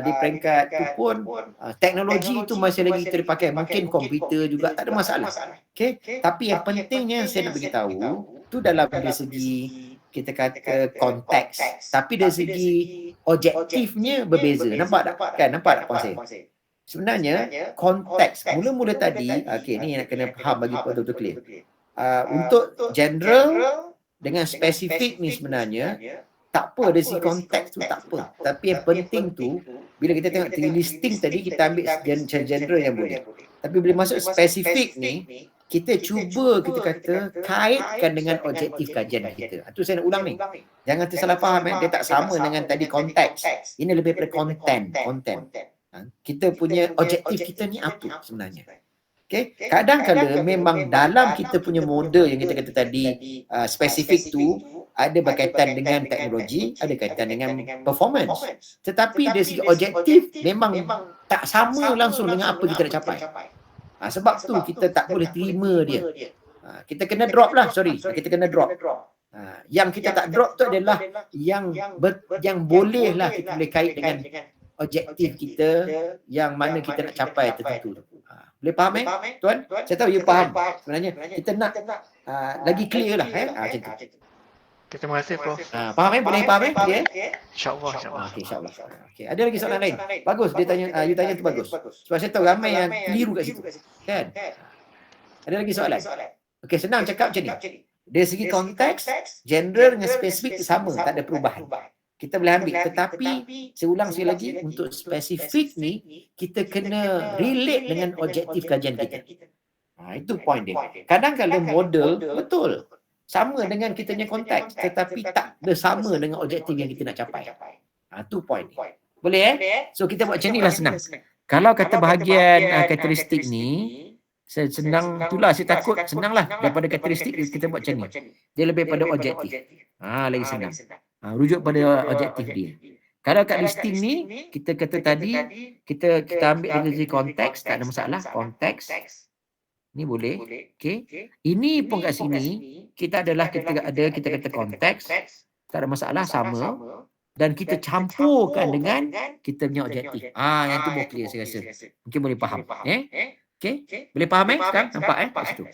di peringkat tu pun teknologi itu masih lagi kita dipakai. Mungkin komputer juga, tak ada masalah. Okay? Tapi yang pentingnya saya nak beritahu, tu dalam dari segi kita kata konteks, tapi dari segi objektifnya berbeza. Nampak tak? Kan? Nampak tak puan saya? Sebenarnya konteks mula-mula tadi, ni nak kena faham bagi betul-betul clear. Untuk general dengan spesifik ni sebenarnya tak apa, dari segi konteks tu tak apa. Tapi yang penting tu bila kita tengok listing tadi, kita ambil general yang boleh. Tapi bila masuk spesifik ni, kita cuba kita kata kaitkan dengan objektif kajian kita. Itu saya nak ulang ni. Jangan tersalah faham, dia tak sama dengan tadi konteks. Ini lebih pada konten. Kita punya objektif kita ni apa sebenarnya. Okay? Kadang-kadang memang dalam kita punya model yang kita kata tadi spesifik tu ada berkaitan dengan teknologi, ada kaitan dengan performance. Tetapi dari segi objektif memang tak sama langsung dengan apa kita nak capai. Sebab tu kita tak boleh terima dia. Kita kena drop lah, kita kena drop. Yang kita tak drop tu adalah yang boleh lah kita boleh kait dengan objektif kita yang mana kita nak capai tertentu. Boleh faham tuan? Saya tahu you faham. Sebenarnya kita nak lagi clear lah macam tu. Terima kasih Prof. Faham boleh faham InsyaAllah. Okey, insyaAllah. Okey, ada lagi soalan lain? Bagus dia tanya, you tanya tu bagus. Sebab saya tahu ramai yang keliru kat situ. Kan? Ada lagi soalan? Okey, senang cakap macam ni. Dari segi konteks, general dengan spesifik sama, tak ada perubahan. kita boleh ambil, tetapi saya ulang sekali lagi, untuk spesifik ni kita kena relate dengan objektif kajian kita. Itu point dia. Kadang kalau model betul sama dengan kita punya konteks, tetapi tak ada sama dengan objektif yang kita nak capai. Tu point dia. Boleh So kita buat macam ni lah, senang. Kalau kata bahagian karakteristik ni senang, itulah saya takut senanglah daripada karakteristik kita buat macam ni. Dia lebih pada objektif. Lagi senang. Rujuk pada objektif dia. Kalau kat listing ni kita kata tadi kita ambil dari konteks, tak ada masalah, konteks. Ni boleh. Okey. Ini pun kat sini kita kata konteks, tak ada masalah, sama. Dan kita campurkan dengan kita punya objektif. Yang tu boleh clear saya rasa. Mungkin boleh faham. Okey. Boleh faham sekarang? Nampak kat situ.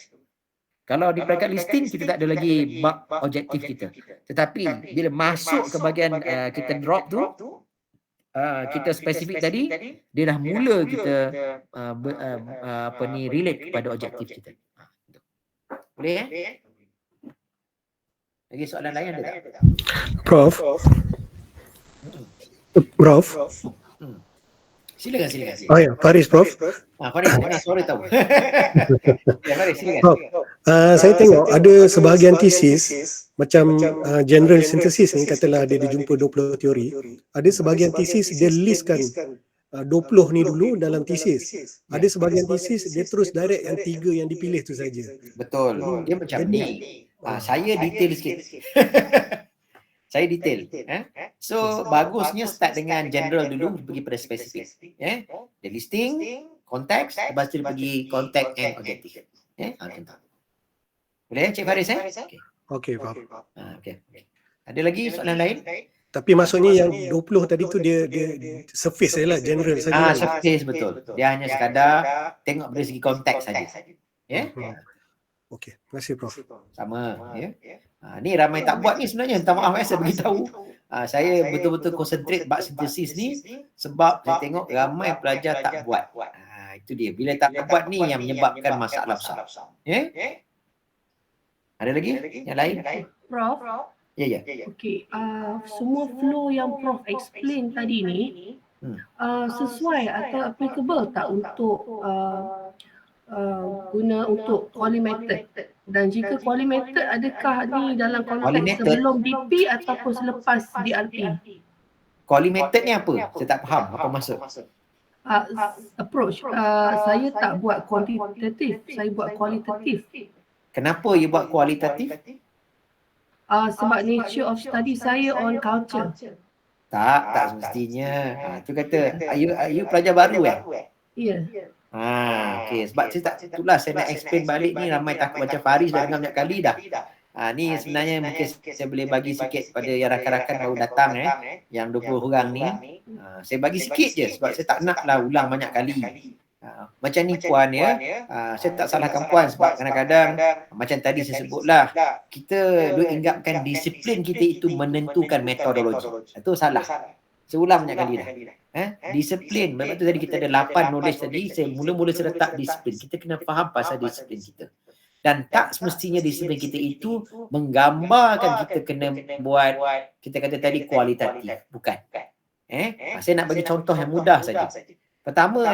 Kalau di peringkat listing kita tak ada lagi bab objektif kita. Tetapi bila masuk ke bahagian kita drop tu, kita spesifik tadi, dia dah mula kita relate kepada objektif kita. Boleh Lagi soalan lain ada tak? Prof. Silakan. Oh ya, Faris Prof. Faris, dengar suara tahu. Ya, Faris, silakan. Prof, saya tengok ada sebahagian tesis macam general synthesis ni, katalah dia jumpa 20 teori. Ada sebahagian tesis dia listkan 20 ni dulu dalam tesis. Ada sebahagian tesis dia terus direct yang 3 yang dipilih tu saja. Betul. Dia macam ni. Saya detail sikit. Saya detail. So bagusnya start dengan general dulu, pergi pada spesifik. Dia listing, konteks, lepas tu dia pergi konteks and objektif. Boleh Cik Faris? Okey, faham. Okay. Ada lagi soalan lain? Tapi maksudnya yang 20 tadi tu dia surface sajalah, general saja. Surface, betul. Dia hanya sekadar tengok dari segi konteks saja. Okey, terima kasih Prof. Sama. Ni ramai tak buat ni sebenarnya. Minta maaf saya beritahu. Saya betul-betul concentrate bab sintesis ni sebab saya tengok ramai pelajar tak buat. Itu dia. Bila tak buat ni yang menyebabkan masalah besar. Ada lagi? Yang lain? Prof. Ya. Okey, semua flow yang Prof explain tadi ni sesuai atau applicable tak untuk guna untuk quali method? Dan jika quali method, adakah ni dalam konteks sebelum DP ataupun selepas DRP? Quali method ni apa? Saya tak faham apa maksud. Approach. Saya tak buat kuantitatif, saya buat kualitatif. Kenapa you buat kualitatif? Sebab nature of study saya on culture. Tak semestinya. Tu kata, you pelajar baru Ya. Okey, sebab saya tak, itulah saya nak explain balik ni, ramai takut macam Faris dah dengar banyak kali dah. Ni sebenarnya mungkin saya boleh bagi sikit pada yang rakan-rakan baru datang yang 20 orang ni. Saya bagi sikit je sebab saya tak naklah ulang banyak kali. Macam ni puan saya tak salahkan puan sebab kadang-kadang macam tadi saya sebutlah, kita duk ingatkan disiplin kita itu menentukan metodologi. Itu salah. Saya ulang banyak kali dah. Disiplin, sebab tu tadi kita ada 8 knowledge tadi, saya mula-mula saya letak disiplin. Kita kena faham pasal disiplin kita. Dan tak semestinya disiplin kita itu menggambarkan kita kena buat, kita kata tadi kualitatif. Bukan. Saya nak bagi contoh yang mudah saja. Pertama,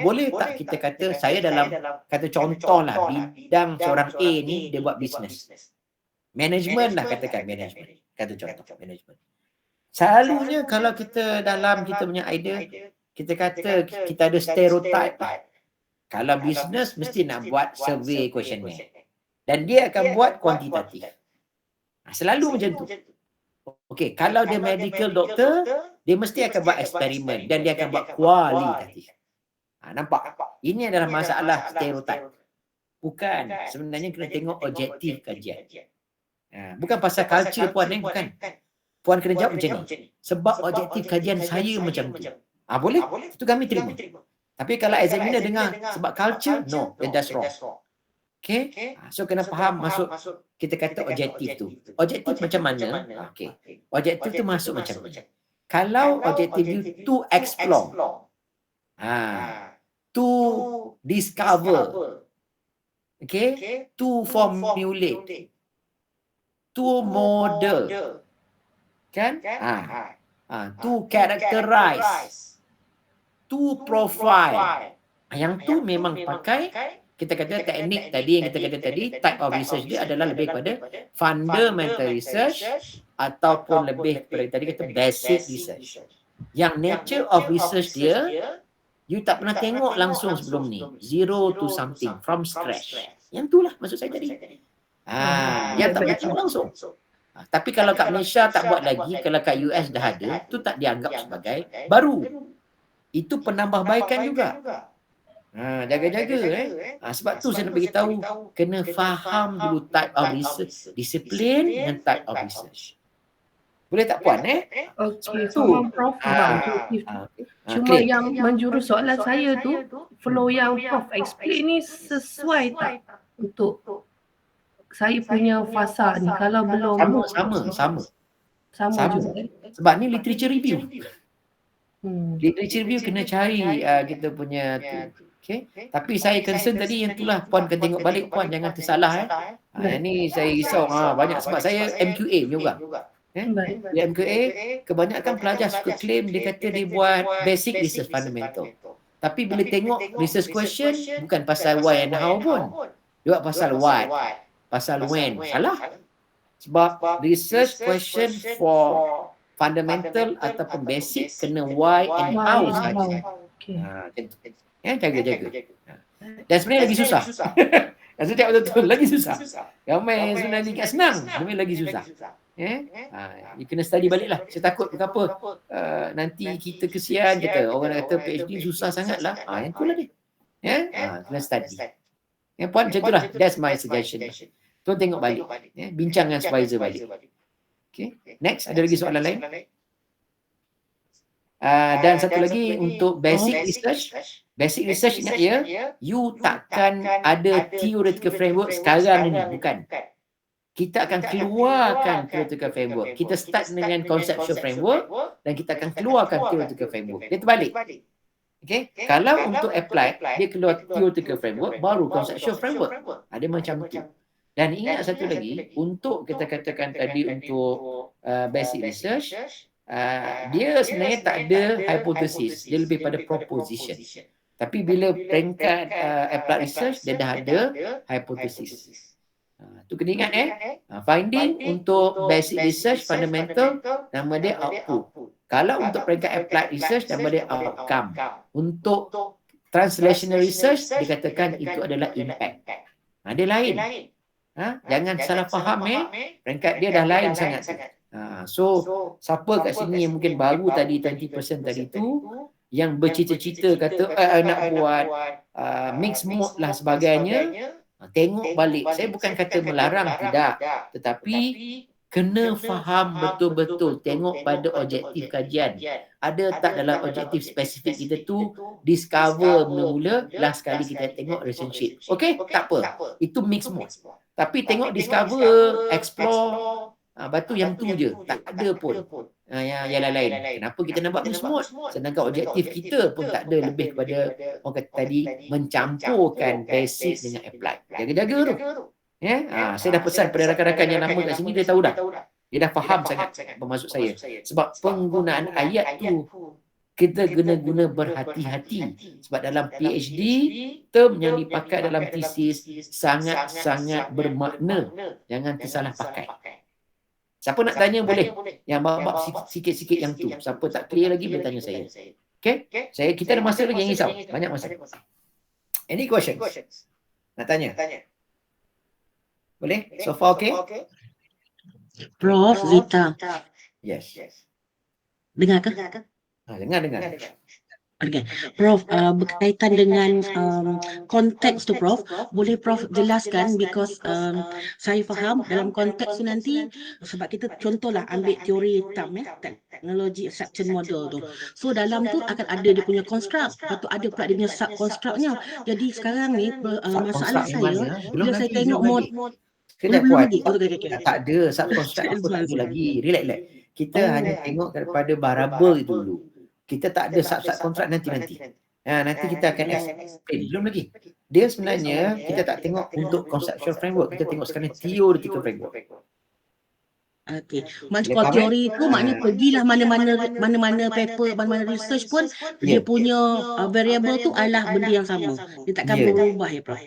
boleh tak kita kata saya dalam, kata contohlah, bidang seorang A ni dia buat bisnes. Management lah katakan, management. Kata contoh, management. Selalunya kalau kita dalam kita punya idea, kita kata kita ada stereotype. Kalau bisnes mesti nak buat survey questionnaire. Dan dia akan buat kuantitatif. Selalu macam tu. Okey, kalau dia medical doctor, dia mesti akan buat eksperimen dan dia akan buat kualitatif. Nampak? Ini adalah masalah stereotype. Bukan. Sebenarnya kena tengok objektif kajian. Bukan pasal culture puan bukan. Puan kena jawab macam ni. Sebab objektif kajian saya macam tu. Boleh? Itu kami terima. Tapi kalau examiner dengar sebab culture, no, that's wrong. Okay? So kena faham masuk, kita kata objektif tu. Objektif macam mana? Okay. Objektif tu masuk macam ni. Kalau objektif you to explore, to discover, okay, to formulate, to model, kan? To characterize, to profile. Yang tu memang pakai, kita kata teknik tadi yang kita kata tadi, type of research dia adalah lebih kepada fundamental research ataupun lebih kepada tadi kata basic research. Yang nature of research dia, you tak pernah tengok langsung sebelum ni. Zero to something, from scratch. Yang tu lah maksud saya tadi. Yang tak pernah tengok langsung. Tapi kalau kat Malaysia tak buat lagi, kalau kat US dah ada, tu tak dianggap sebagai baru. Itu penambahbaikan juga. Jaga-jaga sebab tu saya nak beritahu, kena faham dulu type of research, disiplin dengan type of research. Boleh tak puan Okey, faham Prof. Cuma yang menjurus soalan saya tu, flow yang Prof explain ni sesuai tak untuk saya punya fasa ni? Kalau belum sama juga. Sebab ni literature review. Literature review kena cari kita punya tu. Okay. Tapi saya concern tadi yang itulah, puan kena tengok balik, puan jangan tersalah yang ni saya risau banyak sebab saya MQA juga. Di MQA kebanyakan pelajar suka claim dia kata dia buat basic research fundamental. Tapi bila tengok research question bukan pasal why and how pun. Dia buat pasal what, pasal when. Salah. Sebab research question for fundamental ataupun basic kena why and how saja. Jaga-jaga. Dan sebenarnya lagi susah. Dan saya cakap betul-betul lagi susah. Ramai sebenarnya kat senang, tapi lagi susah. You kena study balik lah. Saya takut kenapa nanti kita kesian kata orang kata PhD susah sangat lah. Yang tu lah dia. Kena study. Puan macam tu lah. That's my suggestion. Tuan tengok balik. Bincang dengan supervisor balik. Okay. Next, ada lagi soalan lain? Dan satu lagi untuk basic research. Basic research ingat ya, you takkan ada theoretical framework sekarang ni, bukan. Kita akan keluarkan theoretical framework. Kita start dengan conceptual framework dan kita akan keluarkan theoretical framework. Dia terbalik. Okay? Kalau untuk apply, dia keluar theoretical framework, baru conceptual framework. Dia macam tu. Dan ingat satu lagi, untuk kita katakan tadi untuk basic research, dia sebenarnya tak ada hypothesis, dia lebih pada proposition. Tapi bila peringkat applied research, dia dah ada hypothesis. Tu kena ingat finding untuk basic research fundamental, nama dia output. Kalau untuk peringkat applied research, nama dia outcome. Untuk translational research, dikatakan itu adalah impact. Dia lain. Jangan salah faham peringkat dia dah lain sangat. So siapa kat sini yang mungkin baru tadi 20% tadi tu yang bercita-cita kata nak buat mix mode lah sebagainya, tengok balik. Saya bukan kata melarang, tidak, tetapi kena faham betul-betul, tengok pada objektif kajian. Ada tak dalam objektif spesifik kita tu discover mula-mula, last kali kita tengok relationship. Okey, tak apa. Itu mix mode. Tapi tengok discover, explore, batu yang tu je, tak ada pun yang lain-lain. Kenapa kita nak buat mix mode? Sedangkan objektif kita pun tak ada, lebih kepada orang kata tadi mencampurkan basic dengan applied. Jaga-jaga tu. Saya dah pesan pada rakan-rakan yang lama kat sini, dia tahu dah. Dia dah faham sangat apa maksud saya. Sebab penggunaan ayat tu kita guna berhati-hati. Sebab dalam PhD, term yang dipakai dalam thesis sangat-sangat bermakna. Jangan tersalah pakai. Siapa nak tanya boleh. Yang bab sikit-sikit yang tu. Siapa tak clear lagi boleh tanya saya. Okay? Kita ada masa lagi, yang risau. Banyak masa. Any questions? Nak tanya? Boleh? So far okay? Prof Zita. Yes. Dengar ke? Dengar. Okay. Prof, berkaitan dengan konteks tu Prof, boleh Prof jelaskan, because saya faham dalam konteks tu nanti, sebab kita contohlah ambil teori TAM, teknologi acceptance model tu. So dalam tu akan ada dia punya construct, lepas tu ada pula dia punya sub-constructnya. Jadi sekarang ni masalah saya, bila saya tengok belum lagi. Tak ada sub-construct apa tak ada lagi. Relax. Kita hanya tengok daripada variable itu dulu. Kita tak ada sub-contract nanti. Nanti kita akan explain. Belum lagi. Dia sebenarnya kita tak tengok untuk conceptual framework. Kita tengok sekarang theoretical framework. Okey. Kalau teori tu maknanya pergilah mana-mana paper, mana-mana research pun dia punya variable tu adalah benda yang sama. Dia takkan berubah ya Prof.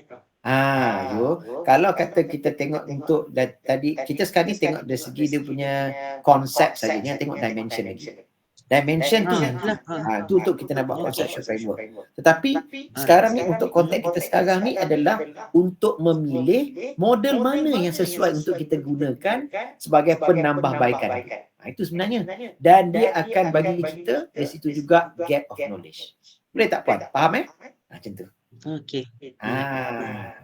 Kalau kata kita tengok untuk tadi, kita sekarang ni tengok dari segi dia punya konsep saja, ni tengok dimension lagi. Dimension tu nanti. Tu untuk kita nak buat conceptual framework. Tetapi sekarang ni untuk konteks kita sekarang ni adalah untuk memilih model mana yang sesuai untuk kita gunakan sebagai penambahbaikan. Itu sebenarnya. Dan dia akan bagi kita dari situ juga gap of knowledge. Boleh tak Puan? Faham macam tu. Okey.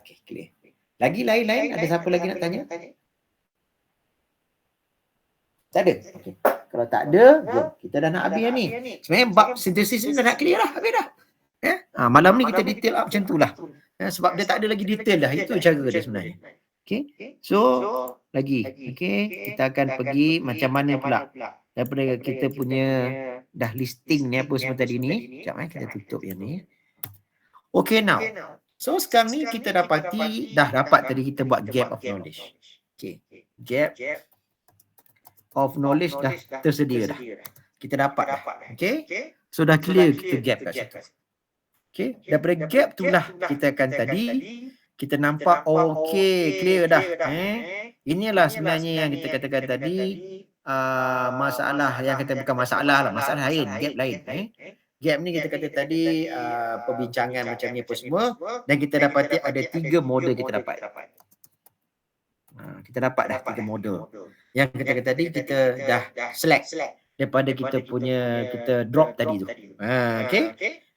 Okey, clear. Lagi lain-lain ada siapa lagi nak tanya? Tak ada? Okay. Kalau tak ada, jom. Kita dah nak habis ni. Sebenarnya bab sintesis ni dah nak clear dah. Habis dah. Malam ni kita detail up macam tu lah. Sebab dia tak ada lagi detail dah. Itu cara dia sebenarnya. Okay. So, lagi. Okay. Kita akan pergi macam mana pula. Daripada kita punya dah listing ni apa semua tadi ni. Sekejap kita tutup yang ni. Okay now. So sekarang ni kita dapati, dah dapat tadi kita buat gap of knowledge. Okay. Gap of knowledge dah tersedia dah. Kita dapat dah. Okay. So dah clear kita gap kat situ. Okay. Daripada gap tu lah kita akan tadi, kita nampak okay, clear dah. Inilah sebenarnya yang kita katakan tadi, masalah yang kita bukan masalah lah, masalah lain, gap lain. Gap ni kita kata tadi perbincangan macam ni apa semua, dan kita dapati ada 3 model kita dapat. Kita dapat dah 3 model. Yang kita kata tadi kita dah select daripada kita punya, kita drop tadi tu. Okay.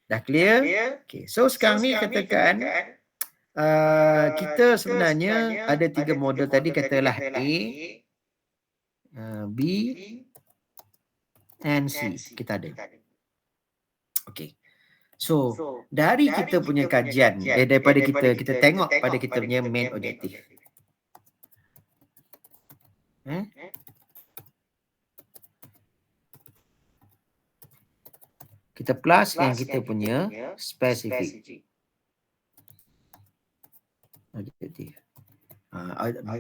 Dah clear? Okay. So sekarang ni katakan kita sebenarnya ada 3 model tadi, katalah A, B and C. Kita ada. Okay. So, dari kita punya kajian, daripada kita tengok pada kita punya main objektif. Kita plus yang kita punya spesifik objektif.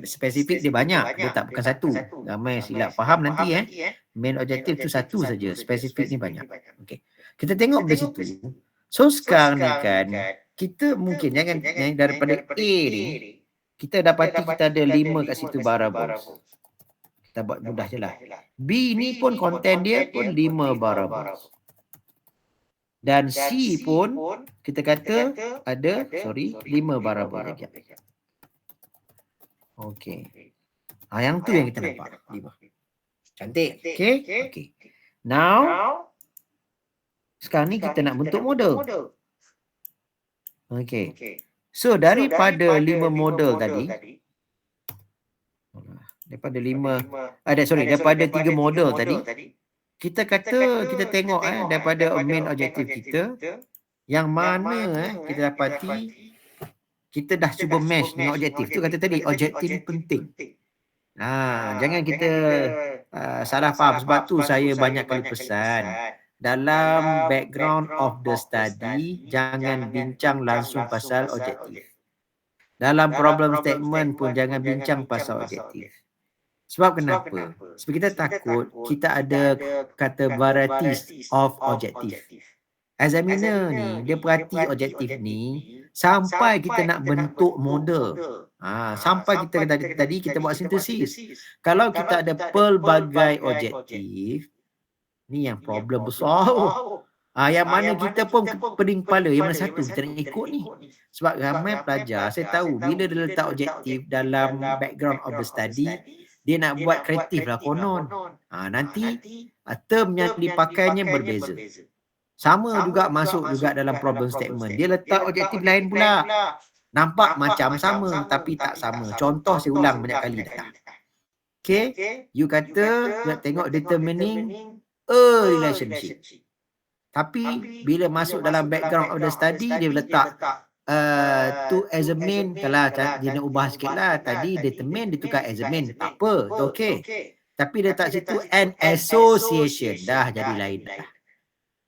Spesifik dia banyak, dia tak bukan satu. Ramai silap faham nanti main objektif tu satu saja, spesifik ni banyak. Okay. Kita tengok dari situ. So sekarang ni kan kita mungkin jangan daripada A ni kita dapati kita ada 5 kat situ variables. Kita buat mudah je lah. B ni pun konten dia pun 5 variables. Dan C pun kita kata ada 5 variables lagi. Okey. Yang tu yang kita nampak. 5. Cantik. Okey. Now sekarang ni kita nak bentuk model. Okey. So daripada 5 model tadi, daripada 3 model tadi, kita kata kita tengok daripada main objektif kita yang mana kita dapati kita dah cuba match dengan objektif tu. Kata tadi objektif penting. Jangan kita salah faham. Sebab tu saya banyak kali pesan, dalam background of the study jangan bincang langsung pasal objektif. Dalam problem statement pun jangan bincang pasal objektif. Sebab kenapa? Sebab kita takut kita ada kata varieties of objektif. Examiner ni dia perhati objektif ni sampai kita nak bentuk model. Sampai kita tadi kita buat sintesis. Kalau kita ada pelbagai objektif, ni yang problem besar. Yang mana kita pun pening kepala, yang mana satu kita nak ikut ni. Sebab ramai pelajar, saya tahu bila dia letak objektif dalam background of the study, dia nak buat kreatif lah konon. Nanti term yang dipakainya berbeza. Sama juga masuk juga dalam problem statement. Dia letak objektif lain pula. Nampak macam sama tapi tak sama. Contoh saya ulang banyak kali dah. Okay, you kata nak tengok determining a relationship. Tapi bila masuk dalam background of the study, dia letak to as a main. Kalau dia nak ubah sikit lah, tadi determine dia tukar as a main, tak apa, itu okey. Tapi dia letak situ an association, dah jadi lain dah.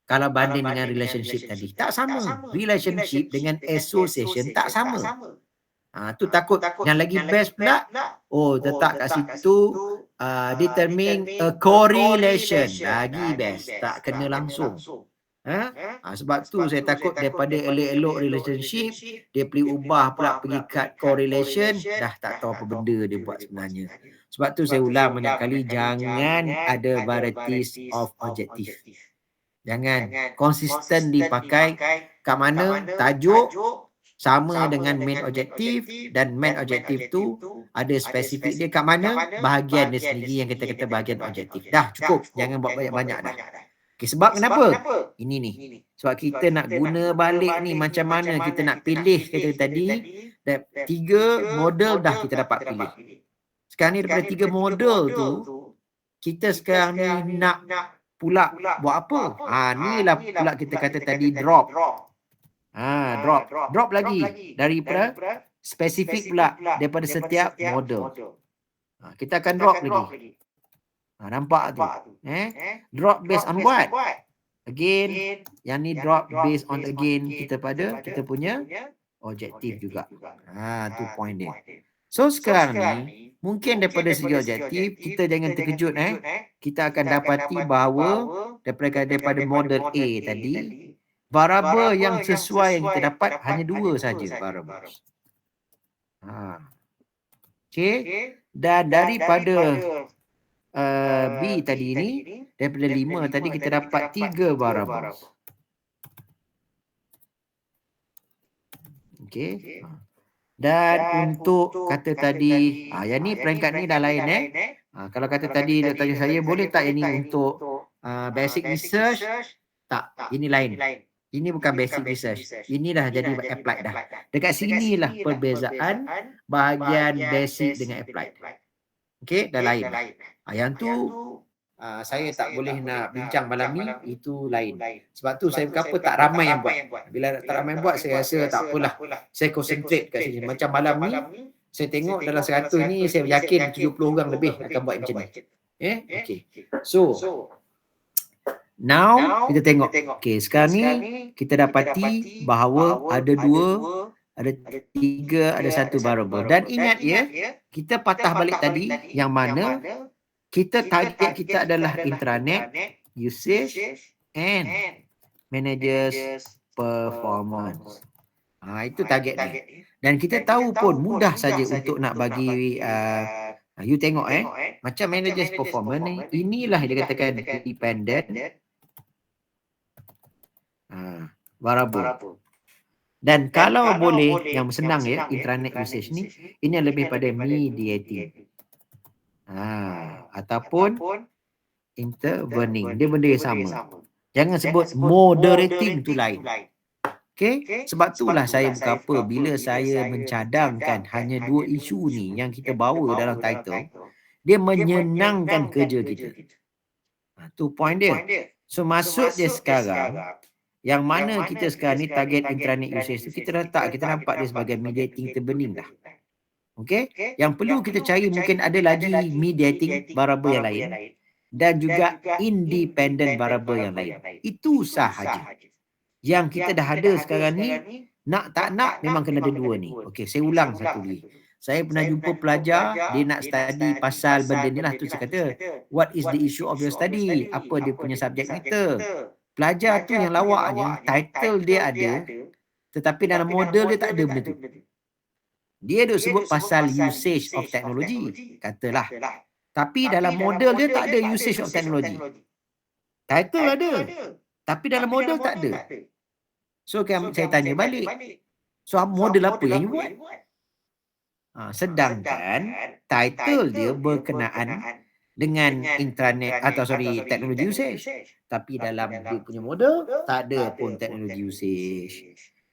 Kalau banding dengan relationship tadi, tak sama. Relationship dengan association tak sama. Tu takut yang lagi best pula, letak kat situ determine a correlation, lagi best, tak kena langsung. Sebab tu saya takut daripada elok-elok relationship, dia pergi ubah pula pergi cut correlation, dah tak tahu apa benda dia buat sebenarnya. Sebab tu saya ulang banyak kali, jangan ada varieties of objective. Jangan konsisten dipakai kat mana tajuk sama dengan main objektif, dan main objektif tu ada spesifik dia kat mana, bahagian dia sendiri yang kita kata bahagian objektif. Dah cukup, jangan buat banyak-banyak dah. Okay, sebab kenapa? Ini ni. Sebab kita nak guna balik ni macam mana kita nak pilih kata tadi, 3 model dah kita dapat pilih. Sekarang ni daripada 3 model tu, kita sekarang ni nak pula buat apa? Inilah pula kita kata tadi drop. Drop lagi daripada spesifik pula daripada setiap model. Kita akan drop lagi. Nampak tu? Drop based on what? Again, yang ni drop based on again kita punya objektif juga. Tu point dia. So sekarang ni mungkin daripada segi objektif kita jangan terkejut kita akan dapati bahawa daripada model A tadi, variable yang sesuai yang kita dapat hanya 2 saja variable. Okey, dan daripada B tadi ni, daripada 5 tadi kita dapat 3 variable. Okey. Dan untuk kata tadi, yang ni peringkat ni dah lain kalau kata tadi dia tanya saya, boleh tak ini untuk basic research? Tak, ini lain. Ini bukan basic research. Ini dah jadi applied dah. Dekat sinilah perbezaan bahagian basic dengan applied. Okey, dah lain. Yang tu saya tak boleh nak bincang malam ni, itu lain. Sebab tu saya berkata tak ramai yang buat. Bila tak ramai yang buat, saya rasa tak apalah. Saya concentrate kat sini. Macam malam ni, saya tengok dalam 100 ni, saya yakin 70 orang lebih akan buat macam ni. Okay. So, now kita tengok. Okay, sekarang ni kita dapati bahawa ada 2, ada 3, ada 1 variable. Dan ingat kita patah balik tadi yang mana kita target kita adalah intranet, usage and managers performance. Itu target dia. Dan kita tahu pun mudah saja untuk nak bagi you tengok macam managers performance ni, inilah dia katakan dependent variable. Dan kalau boleh yang senang intranet usage ni, ini lebih pada mediating. Ataupun intervening, dia benda yang sama. Jangan sebut moderating, tu lain. Okay? Sebab itulah saya buka apa bila saya mencadangkan hanya 2 isu ni yang kita bawa dalam title, dia menyenangkan kerja kita. Tu point dia. So maksud dia sekarang, yang mana kita sekarang ni target intranet usage tu, kita letak, kita nampak dia sebagai mediating intervening dah. Okey, yang perlu kita cari mungkin ada lagi mediating variable yang lain dan juga independent variable yang lain. Itu sahaja. Yang kita dah ada sekarang ni, nak tak nak memang kena ada 2 ni. Okey, saya ulang satu lagi. Saya pernah jumpa pelajar, dia nak study pasal benda ni lah, tu saya kata, what is the issue of your study? Apa dia punya subjek matter? Pelajar tu yang lawaknya, title dia ada, tetapi dalam model dia tak ada benda tu. Dia duk sebut pasal usage of technology, katalah. Tapi dalam model dia tak ada usage of technology. Title ada, tapi dalam model tak ada. So saya tanya balik, so model apa yang you buat? Sedangkan title dia berkenaan dengan intranet teknologi usage. Tapi dalam dia punya model tak ada pun teknologi usage.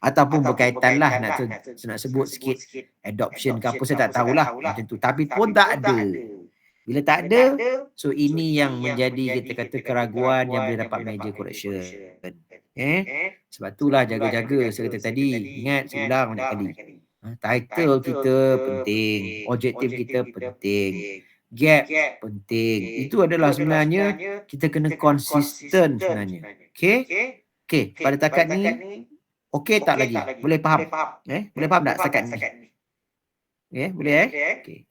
Ataupun berkaitan lah nak sebut sikit adoption ke apa, saya tak tahulah macam tu. Tapi pun tak ada. Bila tak ada, so ini yang menjadi kita kata keraguan yang boleh dapat major correction. Sebab itulah jaga-jaga saya kata tadi. Ingat, saya ulang banyak kali. Title kita penting, objektif kita penting, gap penting. Itu adalah sebenarnya kita kena konsisten sebenarnya. Okey, pada takat ni okey tak lagi? Boleh faham? Boleh faham tak setakat ni? Boleh Okay.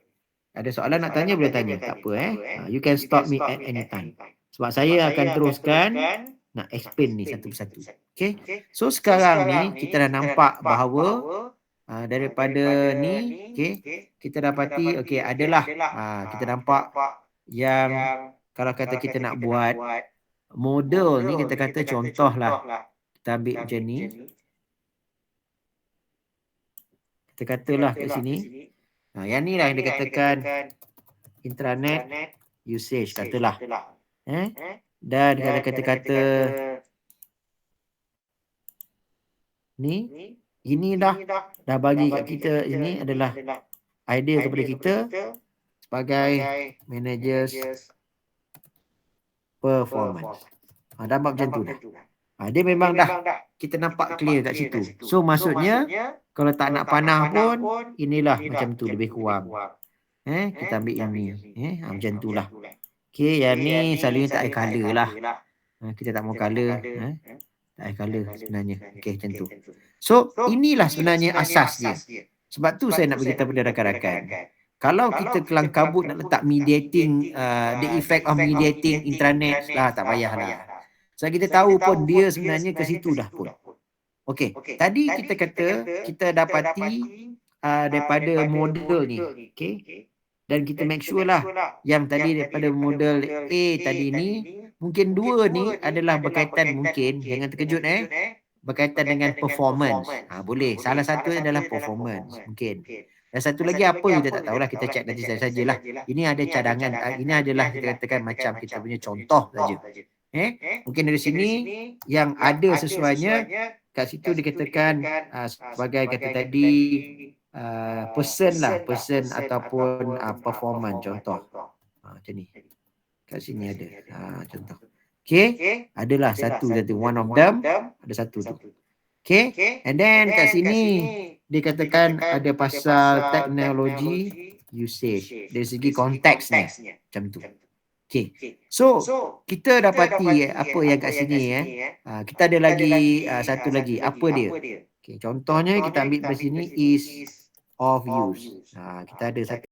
Ada soalan nak tanya boleh tanya, tak apa You can stop me at any time. Sebab saya akan teruskan nak explain ni satu persatu. Okay. So sekarang ni kita dah nampak bahawa daripada ni kita dapati adalah kita nampak yang kalau kata kita nak buat model ni, kita kata contohlah kita ambil macam ni, kita katalah kat sini yang ni lah yang dikatakan intranet usage katalah dan kata-kata ni ini dah bagi kat kita, ini adalah idea kepada kita sebagai managers performance. Dapat macam tu dah. Dia memang dah kita nampak clear kat situ. So maksudnya kalau tak nak panah pun inilah macam tu lebih kurang. Kita ambil yang ni. Macam tu lah. Okay, yang ni selalunya tak ada colour lah. Kita tak mau colour. Tak ada colour sebenarnya. Okay, macam tu. So inilah sebenarnya asas dia. Sebab tu saya nak beritahu pada rakan-rakan. Kalau kita kelang kabut nak letak mediating, the effect of mediating intranet lah, tak payahlah. So kita tahu pun dia sebenarnya ke situ dah pun. Okey, tadi kita kata kita dapati daripada model ni, okey. Dan kita make sure lah yang tadi daripada model A tadi ni, mungkin dua ni adalah berkaitan, mungkin jangan terkejut berkaitan dengan performance. Boleh, salah satu adalah performance mungkin. Dan satu lagi apa kita tak tahulah, kita cek nanti sajalah. Ini ada cadangan, ini adalah kita katakan macam kita punya contoh saja. Mungkin dari sini yang ada sesuainya kat situ dikatakan sebagai kata tadi person ataupun performance contoh. Macam ni. Kat sini ada contoh. Okay, adalah satu one of them, ada satu tu. Okay, and then kat sini dikatakan ada pasal teknologi usage dari segi konteks ni macam tu. Okay, so kita dapati apa yang kat sini kita ada lagi satu lagi, apa dia? Okay, contohnya kita ambil dari sini is of use. Kita ada satu